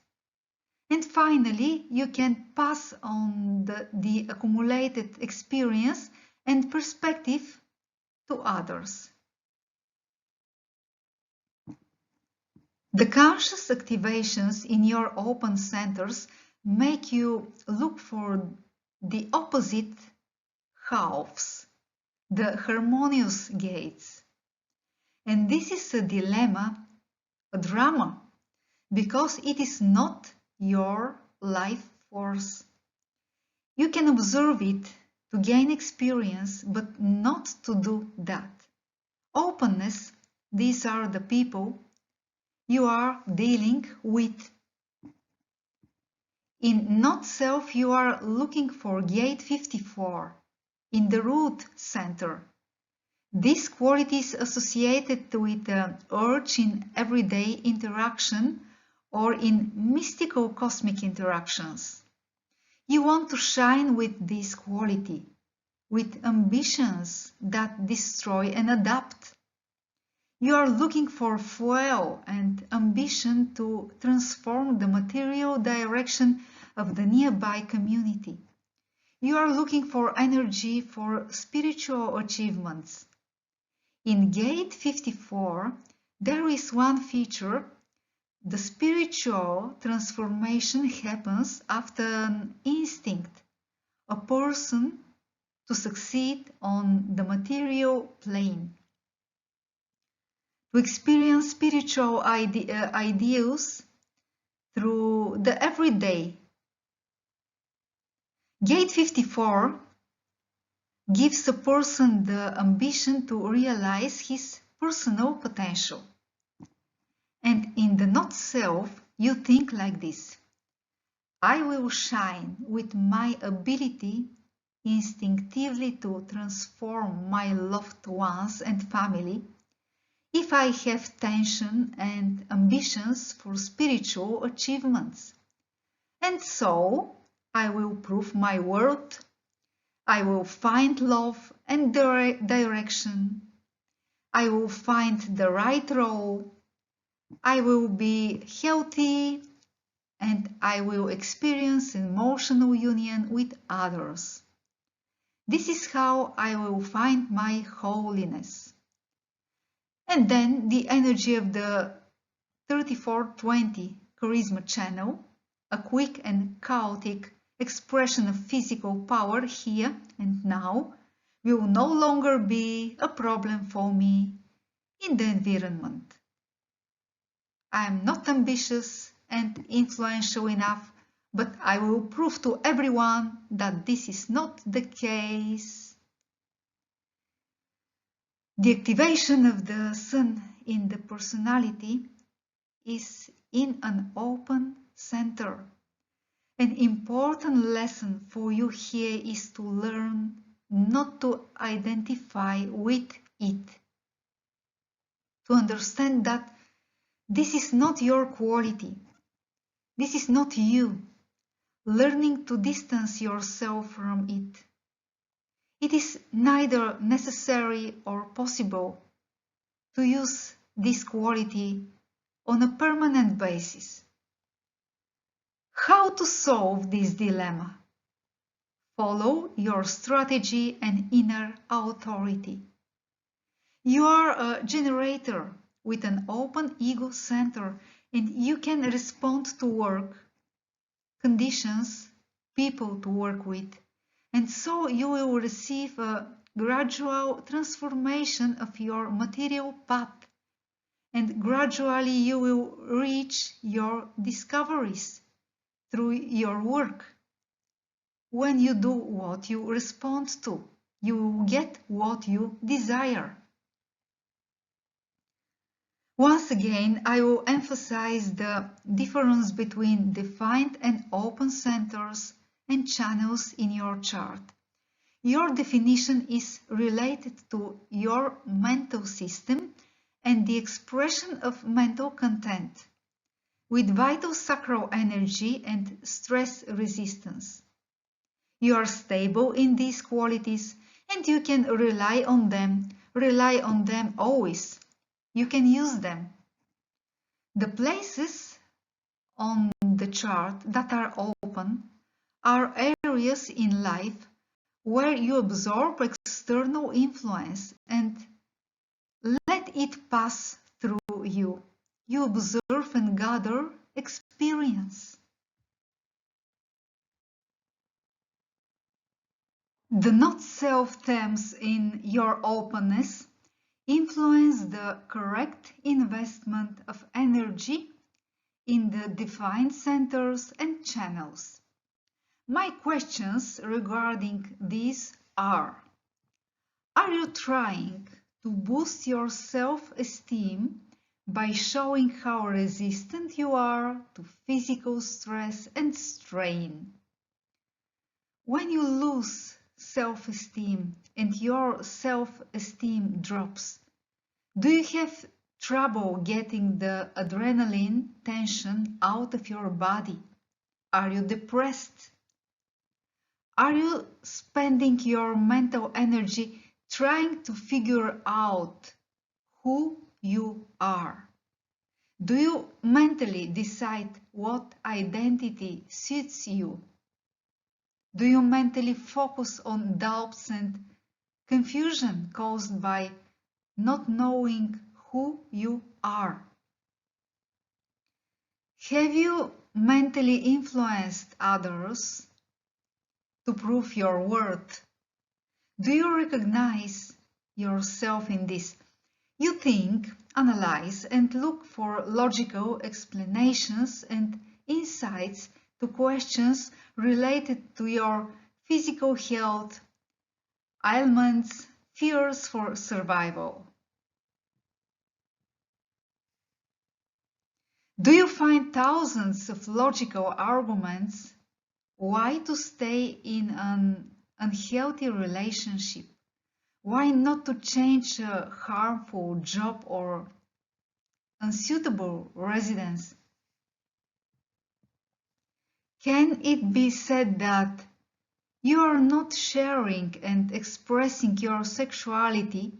And finally, you can pass on the accumulated experience and perspective to others. The conscious activations in your open centers make you look for the opposite halves, the harmonious gates. And this is a dilemma, a drama, because it is not your life force. You can observe it to gain experience, but not to do that. Openness, these are the people you are dealing with. In not self, you are looking for gate 54 in the root center. This quality is associated with the urge in everyday interaction or in mystical cosmic interactions. You want to shine with this quality, with ambitions that destroy and adapt. You are looking for fuel and ambition to transform the material direction of the nearby community. You are looking for energy for spiritual achievements. In Gate 54, there is one feature. The spiritual transformation happens after an instinct, a person to succeed on the material plane. To experience spiritual ideals through the everyday. Gate 54 gives a person the ambition to realize his personal potential. And in the not-self, you think like this. I will shine with my ability instinctively to transform my loved ones and family if I have tension and ambitions for spiritual achievements. And so I will prove my worth. I will find love and direction. I will find the right role. I will be healthy and I will experience emotional union with others. This is how I will find my holiness. And then the energy of the 3420 charisma channel, a quick and chaotic expression of physical power here and now, will no longer be a problem for me in the environment. I am not ambitious and influential enough, but I will prove to everyone that this is not the case. The activation of the sun in the personality is in an open center. An important lesson for you here is to learn not to identify with it. To understand that this is not your quality. This is not you. Learning to distance yourself from it. It is neither necessary or possible to use this quality on a permanent basis. How to solve this dilemma? Follow your strategy and inner authority. You are a generator with an open ego center, and you can respond to work, conditions, people to work with, and so you will receive a gradual transformation of your material path, and gradually you will reach your discoveries through your work. When you do what you respond to, you will get what you desire. Once again, I will emphasize the difference between defined and open centers and channels in your chart. Your definition is related to your mental system and the expression of mental content, with vital sacral energy and stress resistance. You are stable in these qualities and you can rely on them always. You can use them. The places on the chart that are open are areas in life where you absorb external influence and let it pass through you. You observe and gather experience. The not-self themes in your openness influence the correct investment of energy in the defined centers and channels. My questions regarding these are you trying to boost your self-esteem by showing how resistant you are to physical stress and strain? When you lose self-esteem and your self-esteem drops, do you have trouble getting the adrenaline tension out of your body? Are you depressed? Are you spending your mental energy trying to figure out who you are? Do you mentally decide what identity suits you? Do you mentally focus on doubts and confusion caused by not knowing who you are? Have you mentally influenced others to prove your worth? Do you recognize yourself in this? You think, analyze, and look for logical explanations and insights to questions related to your physical health, ailments, fears for survival. Do you find thousands of logical arguments why to stay in an unhealthy relationship? Why not to change a harmful job or unsuitable residence? Can it be said that you are not sharing and expressing your sexuality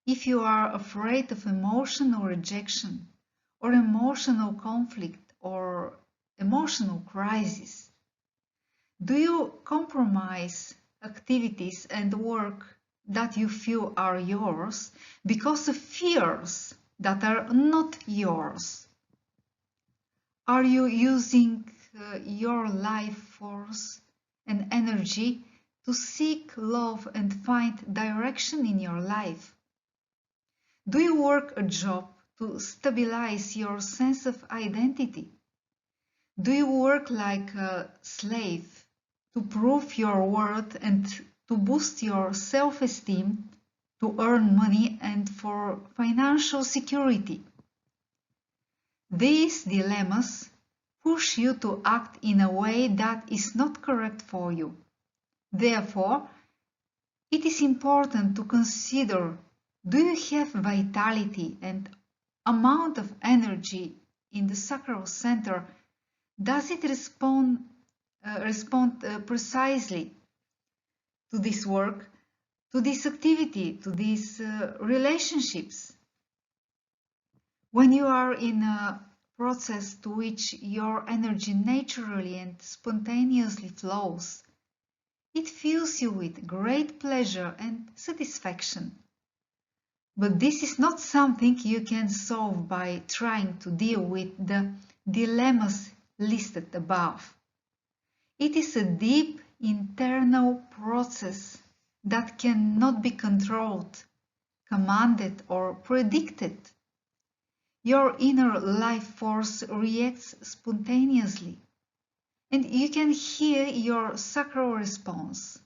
if you are afraid of emotional rejection or emotional conflict or emotional crisis? Do you compromise activities and work that you feel are yours because of fears that are not yours? Are you using your life force and energy to seek love and find direction in your life? Do you work a job to stabilize your sense of identity? Do you work like a slave to prove your worth and to boost your self-esteem to earn money and for financial security. These dilemmas push you to act in a way that is not correct for you. Therefore, it is important to consider, do you have vitality and amount of energy in the sacral center? Does it respond precisely to this work, to this activity, to these relationships? When you are in a process to which your energy naturally and spontaneously flows, it fills you with great pleasure and satisfaction. But this is not something you can solve by trying to deal with the dilemmas listed above. It is a deep internal process that cannot be controlled, commanded, or predicted. Your inner life force reacts spontaneously, and you can hear your sacral response.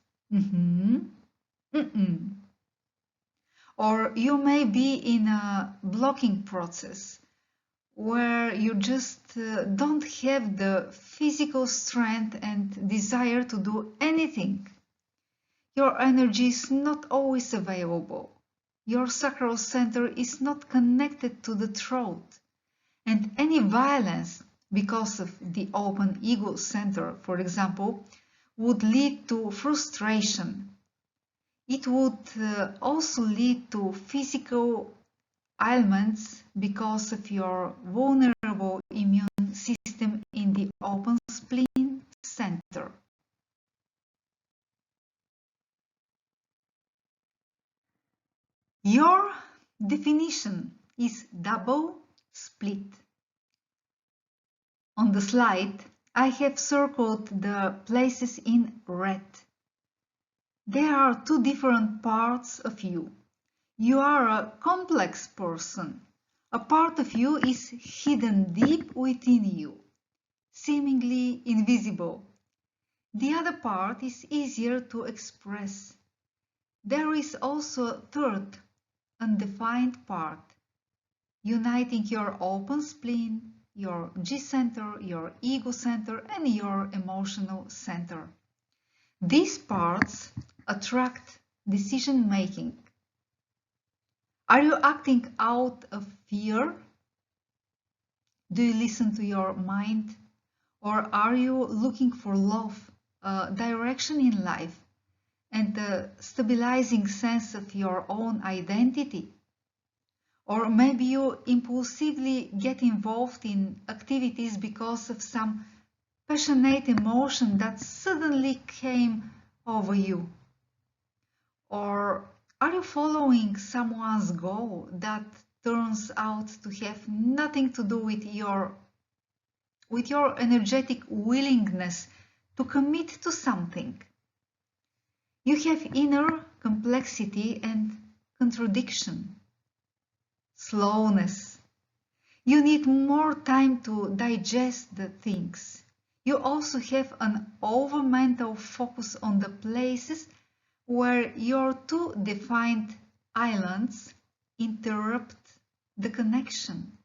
Or you may be in a blocking process where you just don't have the physical strength and desire to do anything. Your energy is not always available. Your sacral center is not connected to the throat, and any violence because of the open ego center, for example, would lead to frustration. It would also lead to physical ailments because of your vulnerable immune system in the open spleen center. Your definition is double split. On the slide, I have circled the places in red. There are two different parts of you. You are a complex person. A part of you is hidden deep within you, seemingly invisible. The other part is easier to express. There is also a third, undefined part, uniting your open spleen, your G center, your ego center, and your emotional center. These parts attract decision making. Are you acting out of fear? Do you listen to your mind? Or are you looking for love, direction in life, and a stabilizing sense of your own identity? Or maybe you impulsively get involved in activities because of some passionate emotion that suddenly came over you. Or are you following someone's goal that turns out to have nothing to do with your energetic willingness to commit to something? You have inner complexity and contradiction. Slowness. You need more time to digest the things. You also have an over-mental focus on the places where your two defined islands interrupt the connection.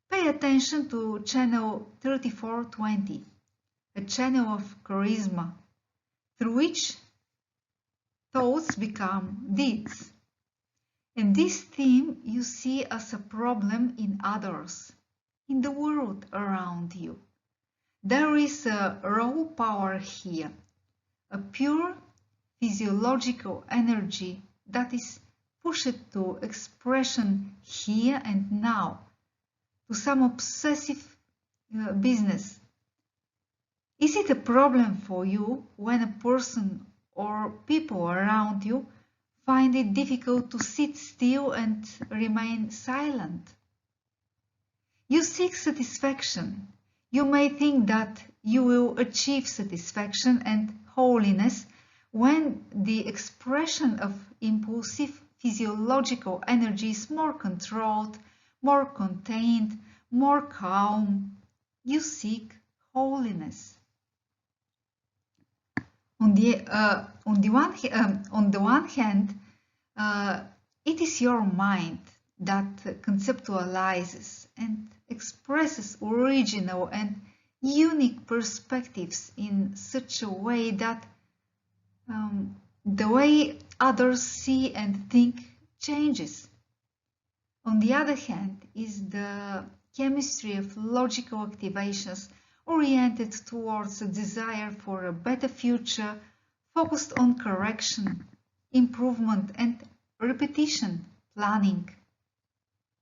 Pay attention to channel 3420, a channel of charisma, through which thoughts become deeds. And this theme you see as a problem in others, in the world around you. There is a raw power here, a pure physiological energy that is pushed to expression here and now, to some obsessive business. Is it a problem for you when a person or people around you find it difficult to sit still and remain silent? You seek satisfaction. You may think that you will achieve satisfaction and holiness when the expression of impulsive physiological energy is more controlled, more contained, more calm. You seek holiness. On the one hand, Uh, it is your mind that conceptualizes and expresses original and unique perspectives in such a way that the way others see and think changes. On the other hand, is the chemistry of logical activations oriented towards a desire for a better future, focused on correction, improvement and repetition, planning,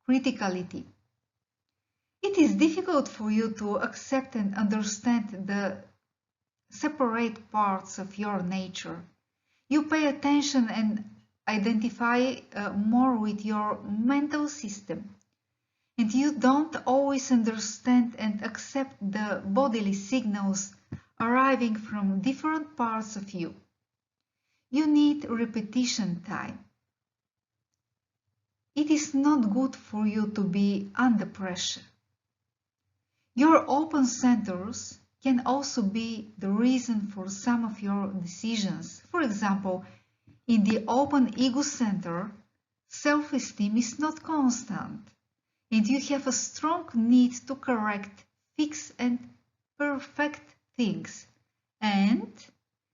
criticality. It is difficult for you to accept and understand the separate parts of your nature. You pay attention and identify more with your mental system. And you don't always understand and accept the bodily signals arriving from different parts of you. You need repetition time. It is not good for you to be under pressure. Your open centers can also be the reason for some of your decisions. For example, in the open ego center, self-esteem is not constant, and you have a strong need to correct, fix, and perfect things. And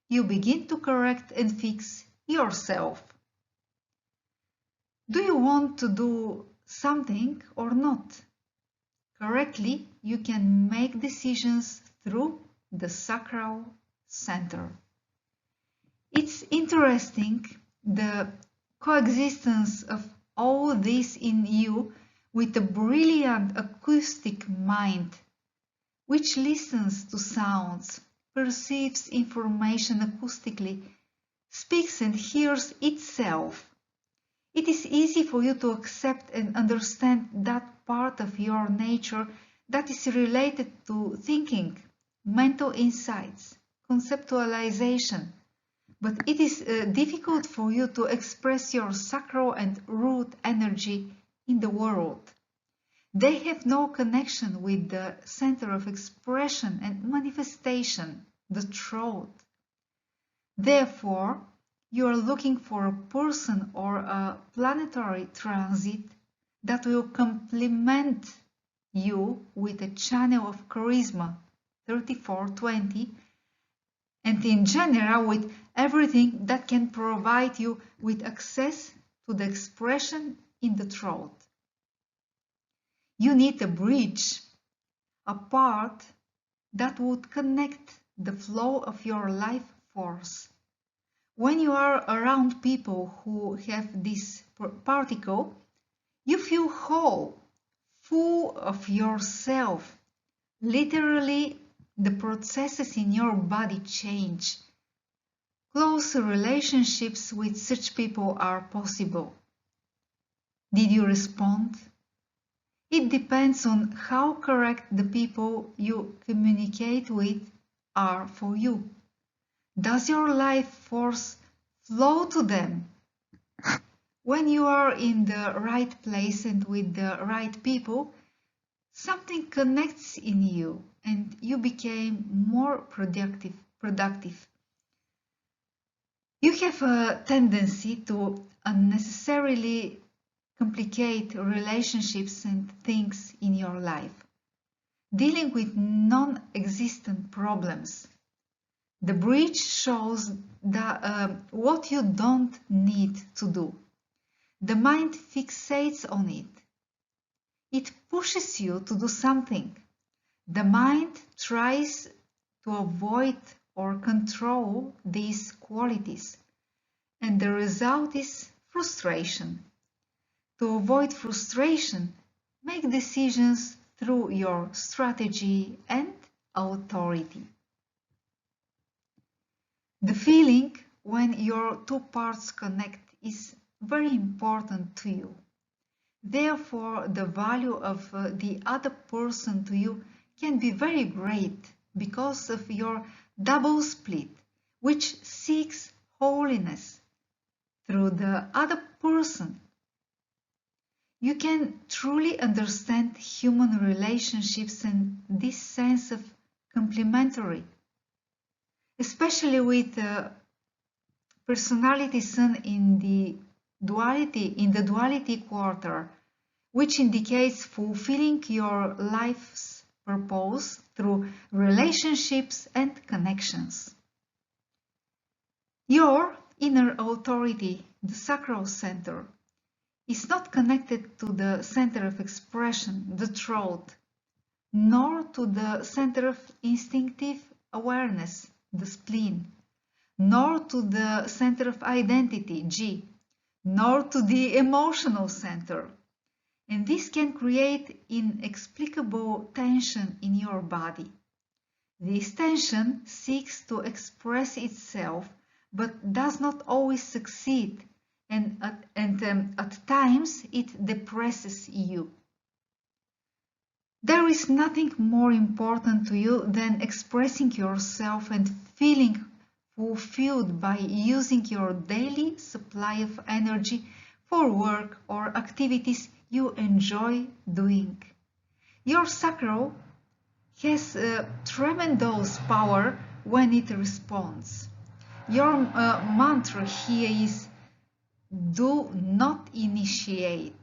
you begin to correct and fix yourself. Do you want to do something or not? Correctly, you can make decisions through the sacral center. It's interesting the coexistence of all this in you with a brilliant acoustic mind, which listens to sounds, perceives information acoustically, speaks and hears itself. It is easy for you to accept and understand that part of your nature that is related to thinking, mental insights, conceptualization, but it is difficult for you to express your sacral and root energy in the world. They have no connection with the center of expression and manifestation, the throat. Therefore, you are looking for a person or a planetary transit that will complement you with a channel of charisma 3420, and in general with everything that can provide you with access to the expression in the throat. You need a bridge, a part that would connect the flow of your life force. When you are around people who have this particle, you feel whole, full of yourself. Literally, the processes in your body change. Close relationships with such people are possible. Did you respond? It depends on how correct the people you communicate with are for you. Does your life force flow to them? When you are in the right place and with the right people, something connects in you and you became more productive. You have a tendency to unnecessarily complicate relationships and things in your life, dealing with non-existent problems. The bridge shows what you don't need to do. The mind fixates on it. It pushes you to do something. The mind tries to avoid or control these qualities, and the result is frustration. To avoid frustration, make decisions through your strategy and authority. The feeling when your two parts connect is very important to you. Therefore, the value of the other person to you can be very great because of your double split, which seeks holiness through the other person. You can truly understand human relationships in this sense of complementary, especially with personality sun in the the duality quarter, which indicates fulfilling your life's purpose through relationships and connections. Your inner authority, the sacral center, is not connected to the center of expression, the throat, nor to the center of instinctive awareness, the spleen, nor to the center of identity, G, nor to the emotional center. And this can create inexplicable tension in your body. This tension seeks to express itself but does not always succeed, and at times it depresses you. There is nothing more important to you than expressing yourself and feeling fulfilled by using your daily supply of energy for work or activities you enjoy doing. Your sacral has tremendous power when it responds. Your mantra here is do not initiate.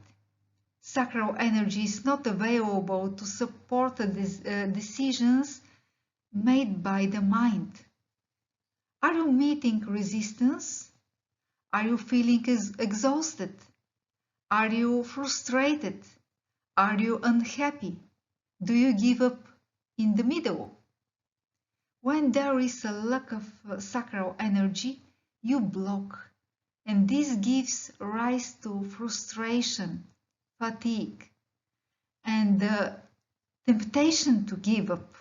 Sacral energy is not available to support decisions made by the mind. Are you meeting resistance? Are you feeling exhausted? Are you frustrated? Are you unhappy? Do you give up in the middle? When there is a lack of sacral energy, you block, and this gives rise to frustration, fatigue, and the temptation to give up.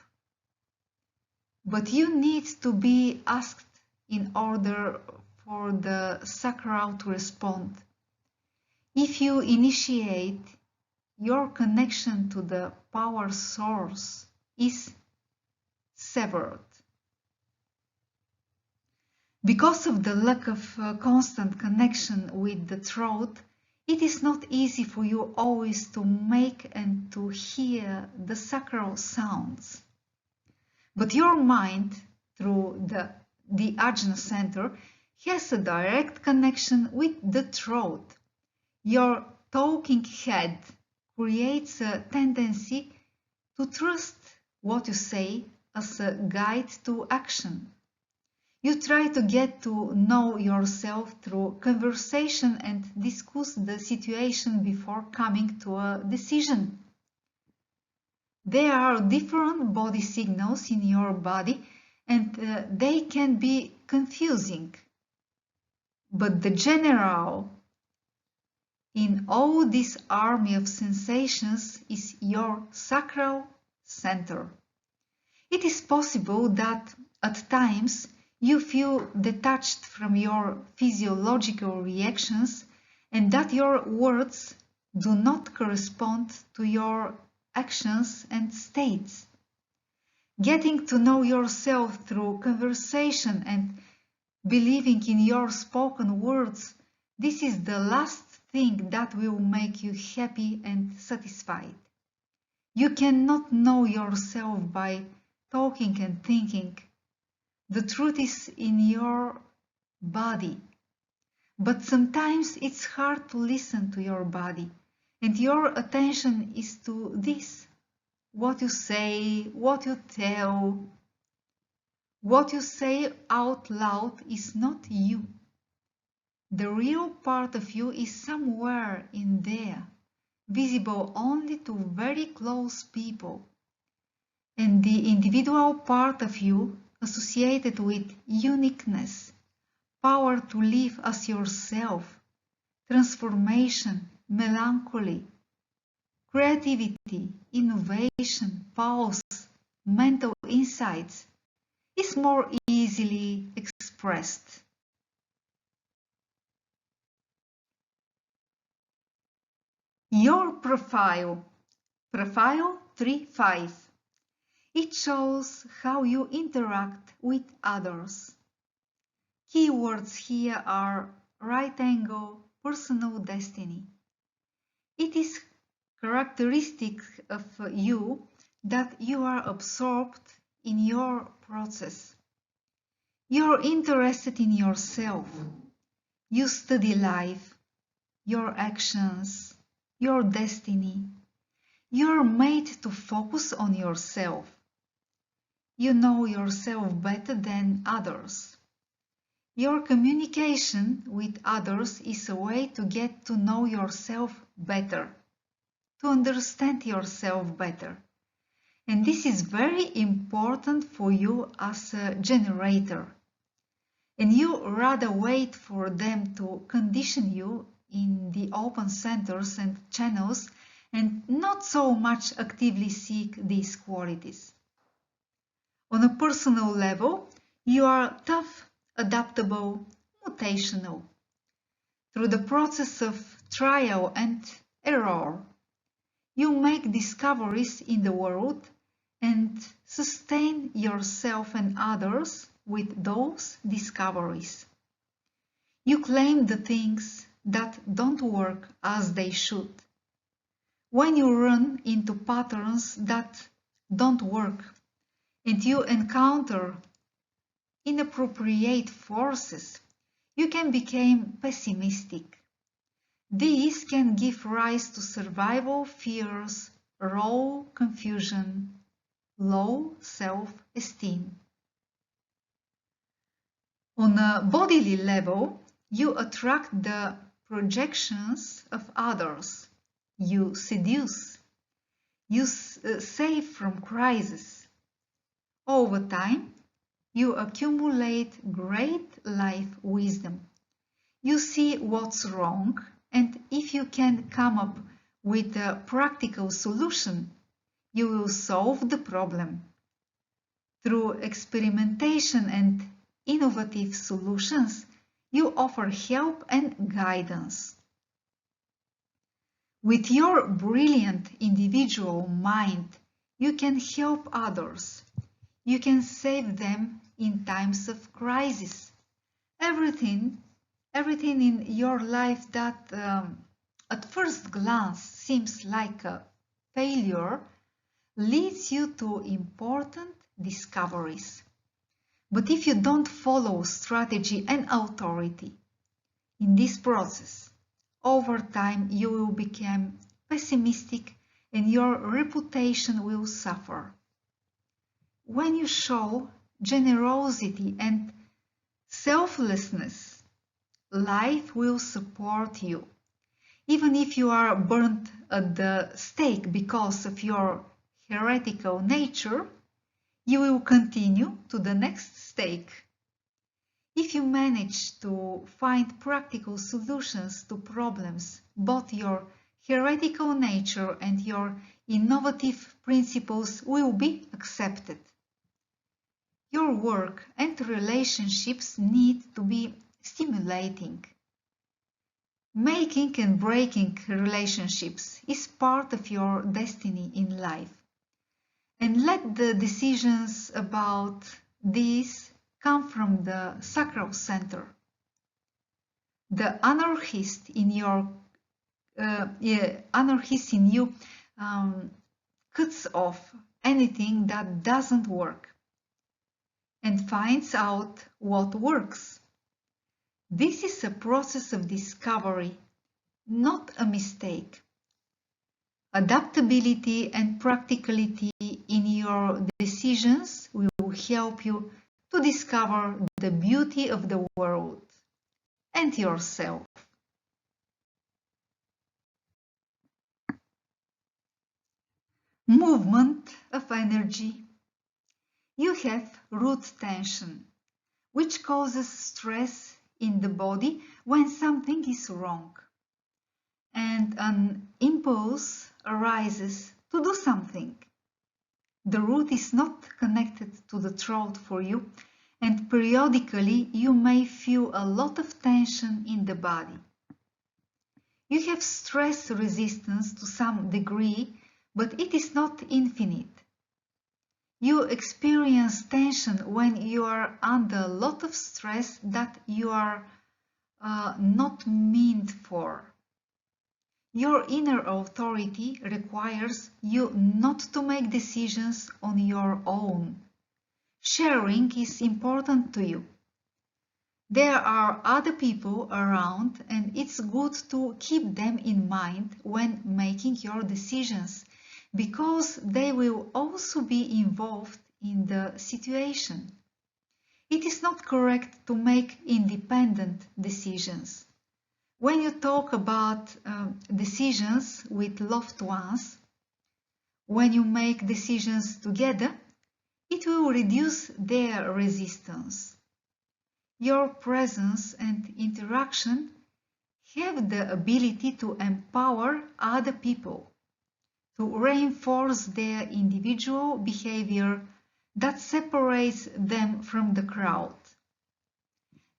But you need to be asked in order for the sacral to respond. If you initiate, your connection to the power source is severed. Because of the lack of constant connection with the throat, it is not easy for you always to make and to hear the sacral sounds. But your mind, through the ajna center, has a direct connection with the throat. Your talking head creates a tendency to trust what you say as a guide to action. You try to get to know yourself through conversation and discuss the situation before coming to a decision. There are different body signals in your body and they can be confusing. But the general in all this army of sensations is your sacral center. It is possible that at times you feel detached from your physiological reactions and that your words do not correspond to your actions and states. Getting to know yourself through conversation and believing in your spoken words, this is the last thing that will make you happy and satisfied. You cannot know yourself by talking and thinking. The truth is in your body. But sometimes it's hard to listen to your body, and your attention is to this. What you say, what you tell. What you say out loud is not you. The real part of you is somewhere in there, visible only to very close people. And the individual part of you associated with uniqueness, power to live as yourself, transformation, melancholy, creativity, innovation, pulse, mental insights, is more easily expressed. Your profile 3.5. It shows how you interact with others. Keywords here are right angle, personal destiny. It is characteristic of you that you are absorbed in your process. You're interested in yourself. You study life. your actions, your destiny. You're made to focus on yourself. You know yourself better than others. Your communication with others is a way to get to know yourself better, to understand yourself better. And this is very important for you as a generator. And you rather wait for them to condition you in the open centers and channels and not so much actively seek these qualities. On a personal level, you are tough, adaptable, mutational. Through the process of trial and error, you make discoveries in the world and sustain yourself and others with those discoveries. You claim the things that don't work as they should. When you run into patterns that don't work and you encounter inappropriate forces, you can become pessimistic. These can give rise to survival fears, raw confusion, low self-esteem. On a bodily level, you attract the projections of others. You seduce. You save from crisis. Over time, you accumulate great life wisdom. You see what's wrong, and if you can come up with a practical solution, you will solve the problem. Through experimentation and innovative solutions, you offer help and guidance. With your brilliant individual mind, you can help others. You can save them in times of crisis. Everything in your life that at first glance seems like a failure leads you to important discoveries. But if you don't follow strategy and authority in this process, over time you will become pessimistic and your reputation will suffer. When you show generosity and selflessness, life will support you. Even if you are burnt at the stake because of your heretical nature, you will continue to the next stake. If you manage to find practical solutions to problems, both your heretical nature and your innovative principles will be accepted. Your work and relationships need to be stimulating. Making and breaking relationships is part of your destiny in life. And let the decisions about this come from the sacral center. The anarchist in you cuts off anything that doesn't work and finds out what works. This is a process of discovery, not a mistake. Adaptability and practicality in your decisions will help you to discover the beauty of the world and yourself. Movement of energy. You have root tension, which causes stress in the body when something is wrong, and an impulse arises to do something. The root is not connected to the throat for you, and periodically you may feel a lot of tension in the body. You have stress resistance to some degree, but it is not infinite. You experience tension when you are under a lot of stress that you are not meant for. Your inner authority requires you not to make decisions on your own. Sharing is important to you. There are other people around, and it's good to keep them in mind when making your decisions, because they will also be involved in the situation. It is not correct to make independent decisions. When you talk about decisions with loved ones, when you make decisions together, it will reduce their resistance. Your presence and interaction have the ability to empower other people, to reinforce their individual behavior that separates them from the crowd.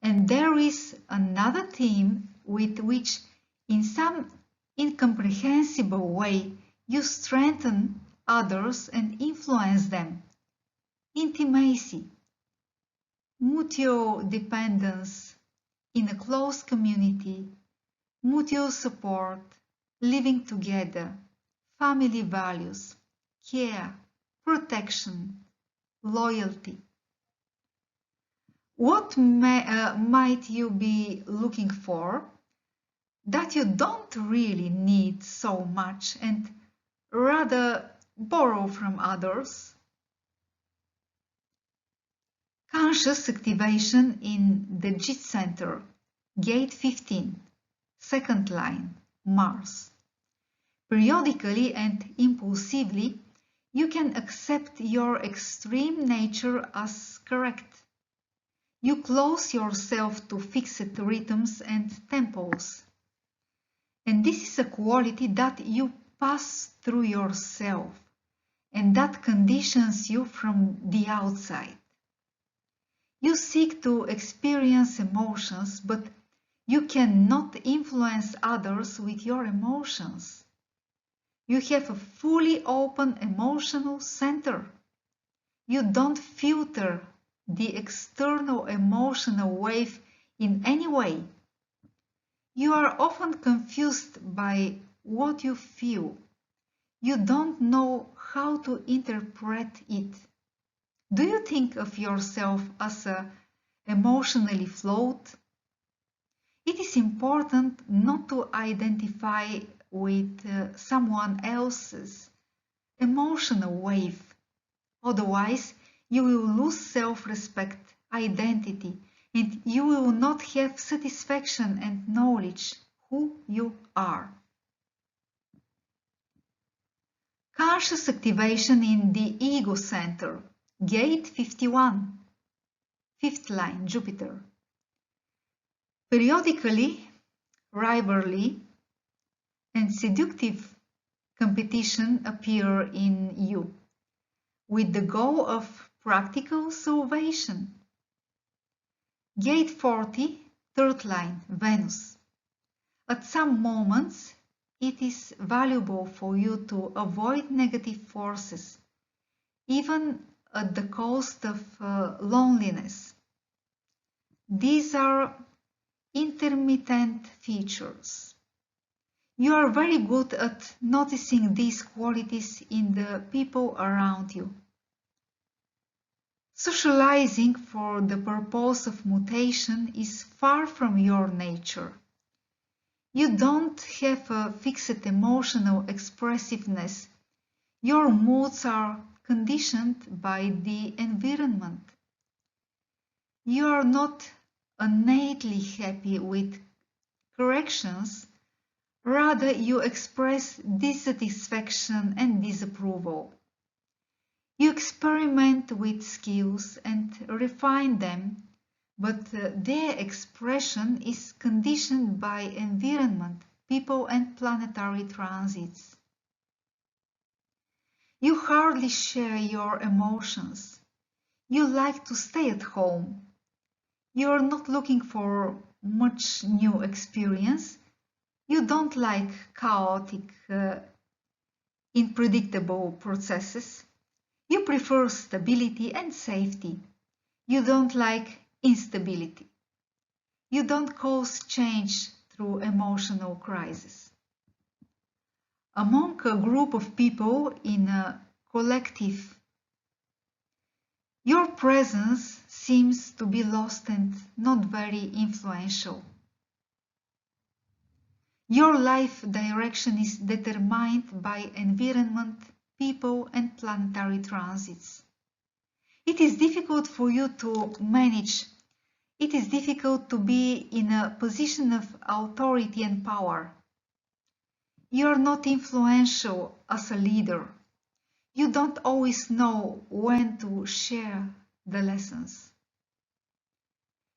And there is another theme with which, in some incomprehensible way, you strengthen others and influence them: intimacy, mutual dependence in a close community, mutual support, living together, family values, care, protection, loyalty. What might you be looking for that you don't really need so much and rather borrow from others? Conscious activation in the JIT center, gate 15, second line, Mars. Periodically and impulsively, you can accept your extreme nature as correct. You close yourself to fixed rhythms and tempos. And this is a quality that you pass through yourself and that conditions you from the outside. You seek to experience emotions, but you cannot influence others with your emotions. You have a fully open emotional center. You don't filter the external emotional wave in any way. You are often confused by what you feel. You don't know how to interpret it. Do you think of yourself as emotionally float? It is important not to identify with someone else's emotional wave. Otherwise, you will lose self-respect, identity, and you will not have satisfaction and knowledge who you are. Conscious activation in the ego center, gate 51, fifth line, Jupiter. Periodically, rivalry and seductive competition appear in you, with the goal of practical salvation. Gate 40, third line, Venus. At some moments, it is valuable for you to avoid negative forces, even at the cost of loneliness. These are intermittent features. You are very good at noticing these qualities in the people around you. Socializing for the purpose of mutation is far from your nature. You don't have a fixed emotional expressiveness. Your moods are conditioned by the environment. You are not innately happy with corrections. Rather, you express dissatisfaction and disapproval. You experiment with skills and refine them, but their expression is conditioned by environment, people, and planetary transits. You hardly share your emotions. You like to stay at home. You are not looking for much new experience. You don't like chaotic, unpredictable processes. You prefer stability and safety. You don't like instability. You don't cause change through emotional crisis. Among a group of people in a collective Your presence seems to be lost and not very influential. Your life direction is determined by environment, people, and planetary transits. It is difficult for you to manage. It is difficult to be in a position of authority and power. You are not influential as a leader. You don't always know when to share the lessons.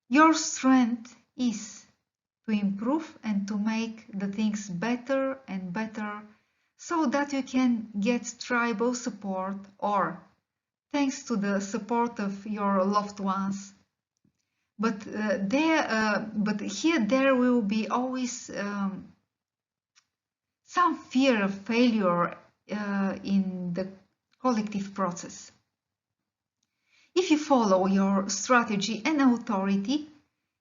Your strength is to improve and to make the things better and better so that you can get tribal support or thanks to the support of your loved ones. But here there will be always some fear of failure in the collective process. If you follow your strategy and authority,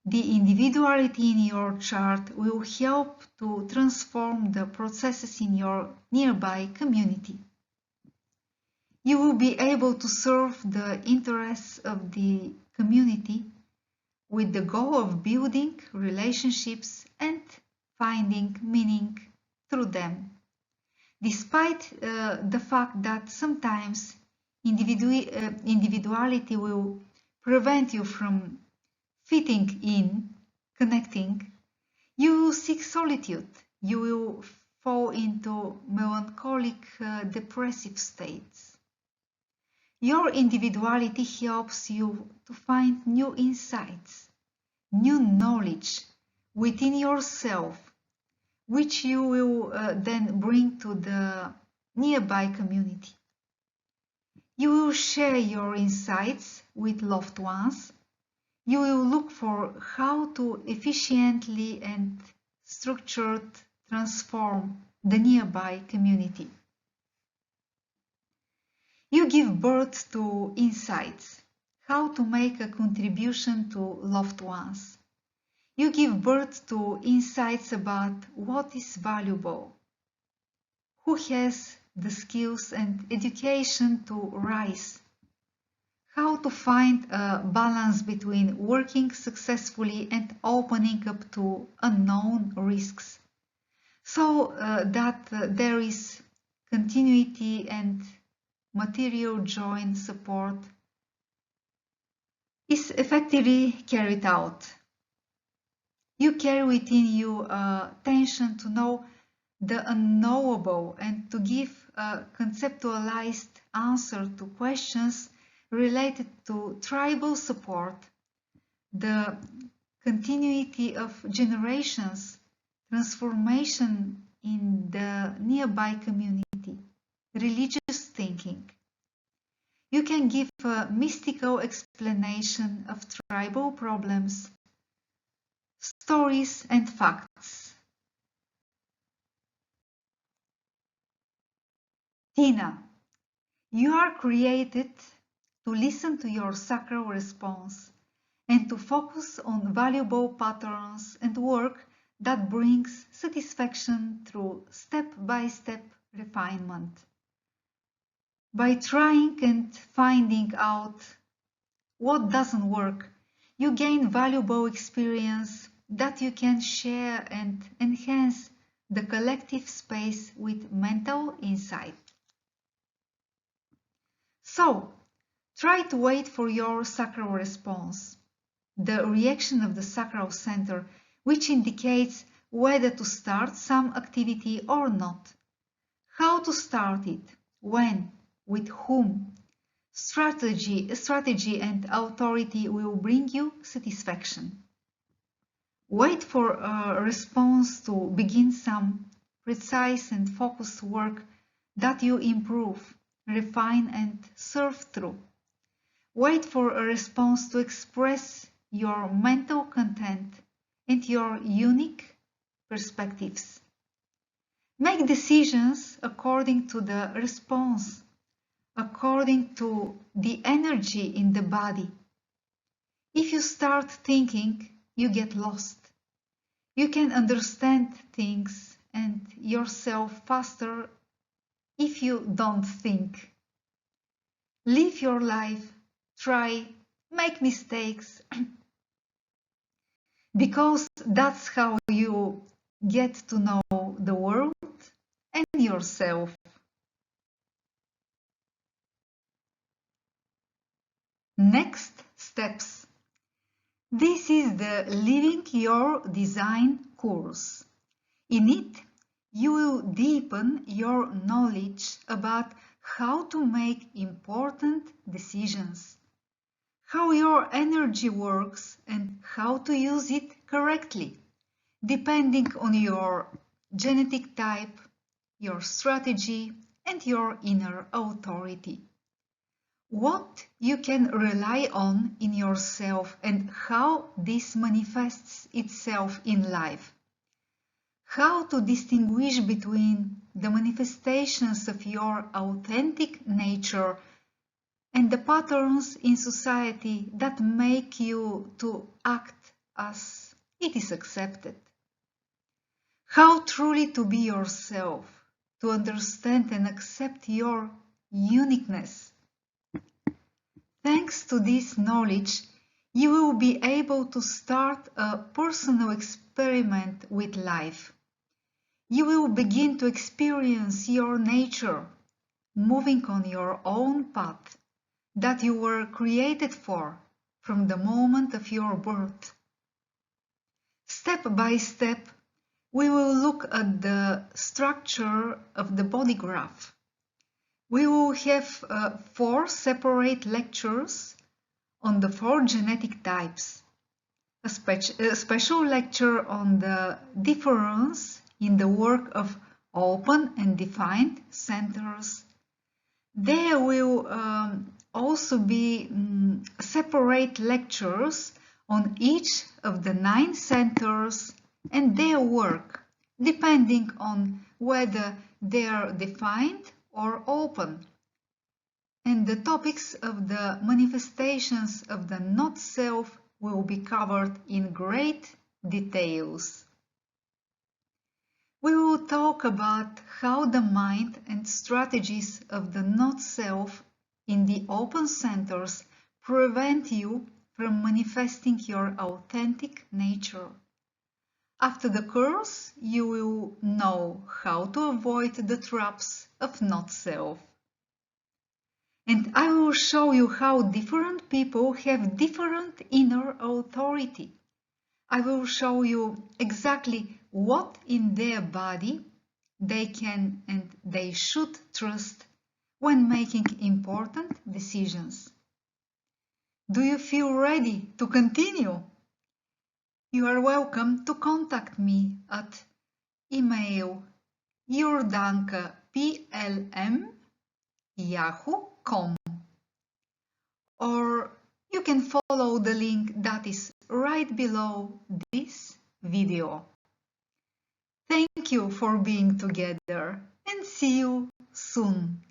the individuality in your chart will help to transform the processes in your nearby community. You will be able to serve the interests of the community with the goal of building relationships and finding meaning through them. Despite the fact that sometimes individuality will prevent you from fitting in, connecting, you will seek solitude. You will fall into melancholic, depressive states. Your individuality helps you to find new insights, new knowledge within yourself, which you will then bring to the nearby community. You will share your insights with loved ones. You will look for how to efficiently and structured transform the nearby community. You give birth to insights, how to make a contribution to loved ones. You give birth to insights about what is valuable, who has the skills and education to rise, how to find a balance between working successfully and opening up to unknown risks, so that there is continuity and material joy and support is effectively carried out. You carry within you a tension to know the unknowable and to give a conceptualized answer to questions related to tribal support, the continuity of generations, transformation in the nearby community, religious thinking. You can give a mystical explanation of tribal problems, stories and facts. Tina, you are created to listen to your sacral response and to focus on valuable patterns and work that brings satisfaction through step-by-step refinement. By trying and finding out what doesn't work, you gain valuable experience that you can share and enhance the collective space with mental insight. So, try to wait for your sacral response, the reaction of the sacral center, which indicates whether to start some activity or not, how to start it, when, with whom. Strategy and authority will bring you satisfaction. Wait for a response to begin some precise and focused work that you improve, refine and serve through. Wait for a response to express your mental content and your unique perspectives. Make decisions according to the response, according to the energy in the body. If you start thinking, you get lost. You can understand things and yourself faster if you don't think. Live your life try, make mistakes, because that's how you get to know the world and yourself. Next steps. This is the Living Your Design course. In it, you will deepen your knowledge about how to make important decisions, how your energy works and how to use it correctly, depending on your genetic type, your strategy, and your inner authority. What you can rely on in yourself and how this manifests itself in life. How to distinguish between the manifestations of your authentic nature and the patterns in society that make you to act as it is accepted. How truly to be yourself, to understand and accept your uniqueness. Thanks to this knowledge, you will be able to start a personal experiment with life. You will begin to experience your nature, moving on your own path that you were created for from the moment of your birth. Step by step, we will look at the structure of the body graph. We will have 4 separate lectures on the 4 genetic types, a special lecture on the difference in the work of open and defined centers. There will also be separate lectures on each of the 9 centers and their work, depending on whether they are defined or open. And the topics of the manifestations of the not-self will be covered in great details. We will talk about how the mind and strategies of the not-self in the open centers prevent you from manifesting your authentic nature. After the course, you will know how to avoid the traps of not-self. And I will show you how different people have different inner authority. I will show you exactly what in their body they can and they should trust when making important decisions. Do you feel ready to continue? You are welcome to contact me at email yordankaplm@yahoo.com, or you can follow the link that is right below this video. Thank you for being together and see you soon.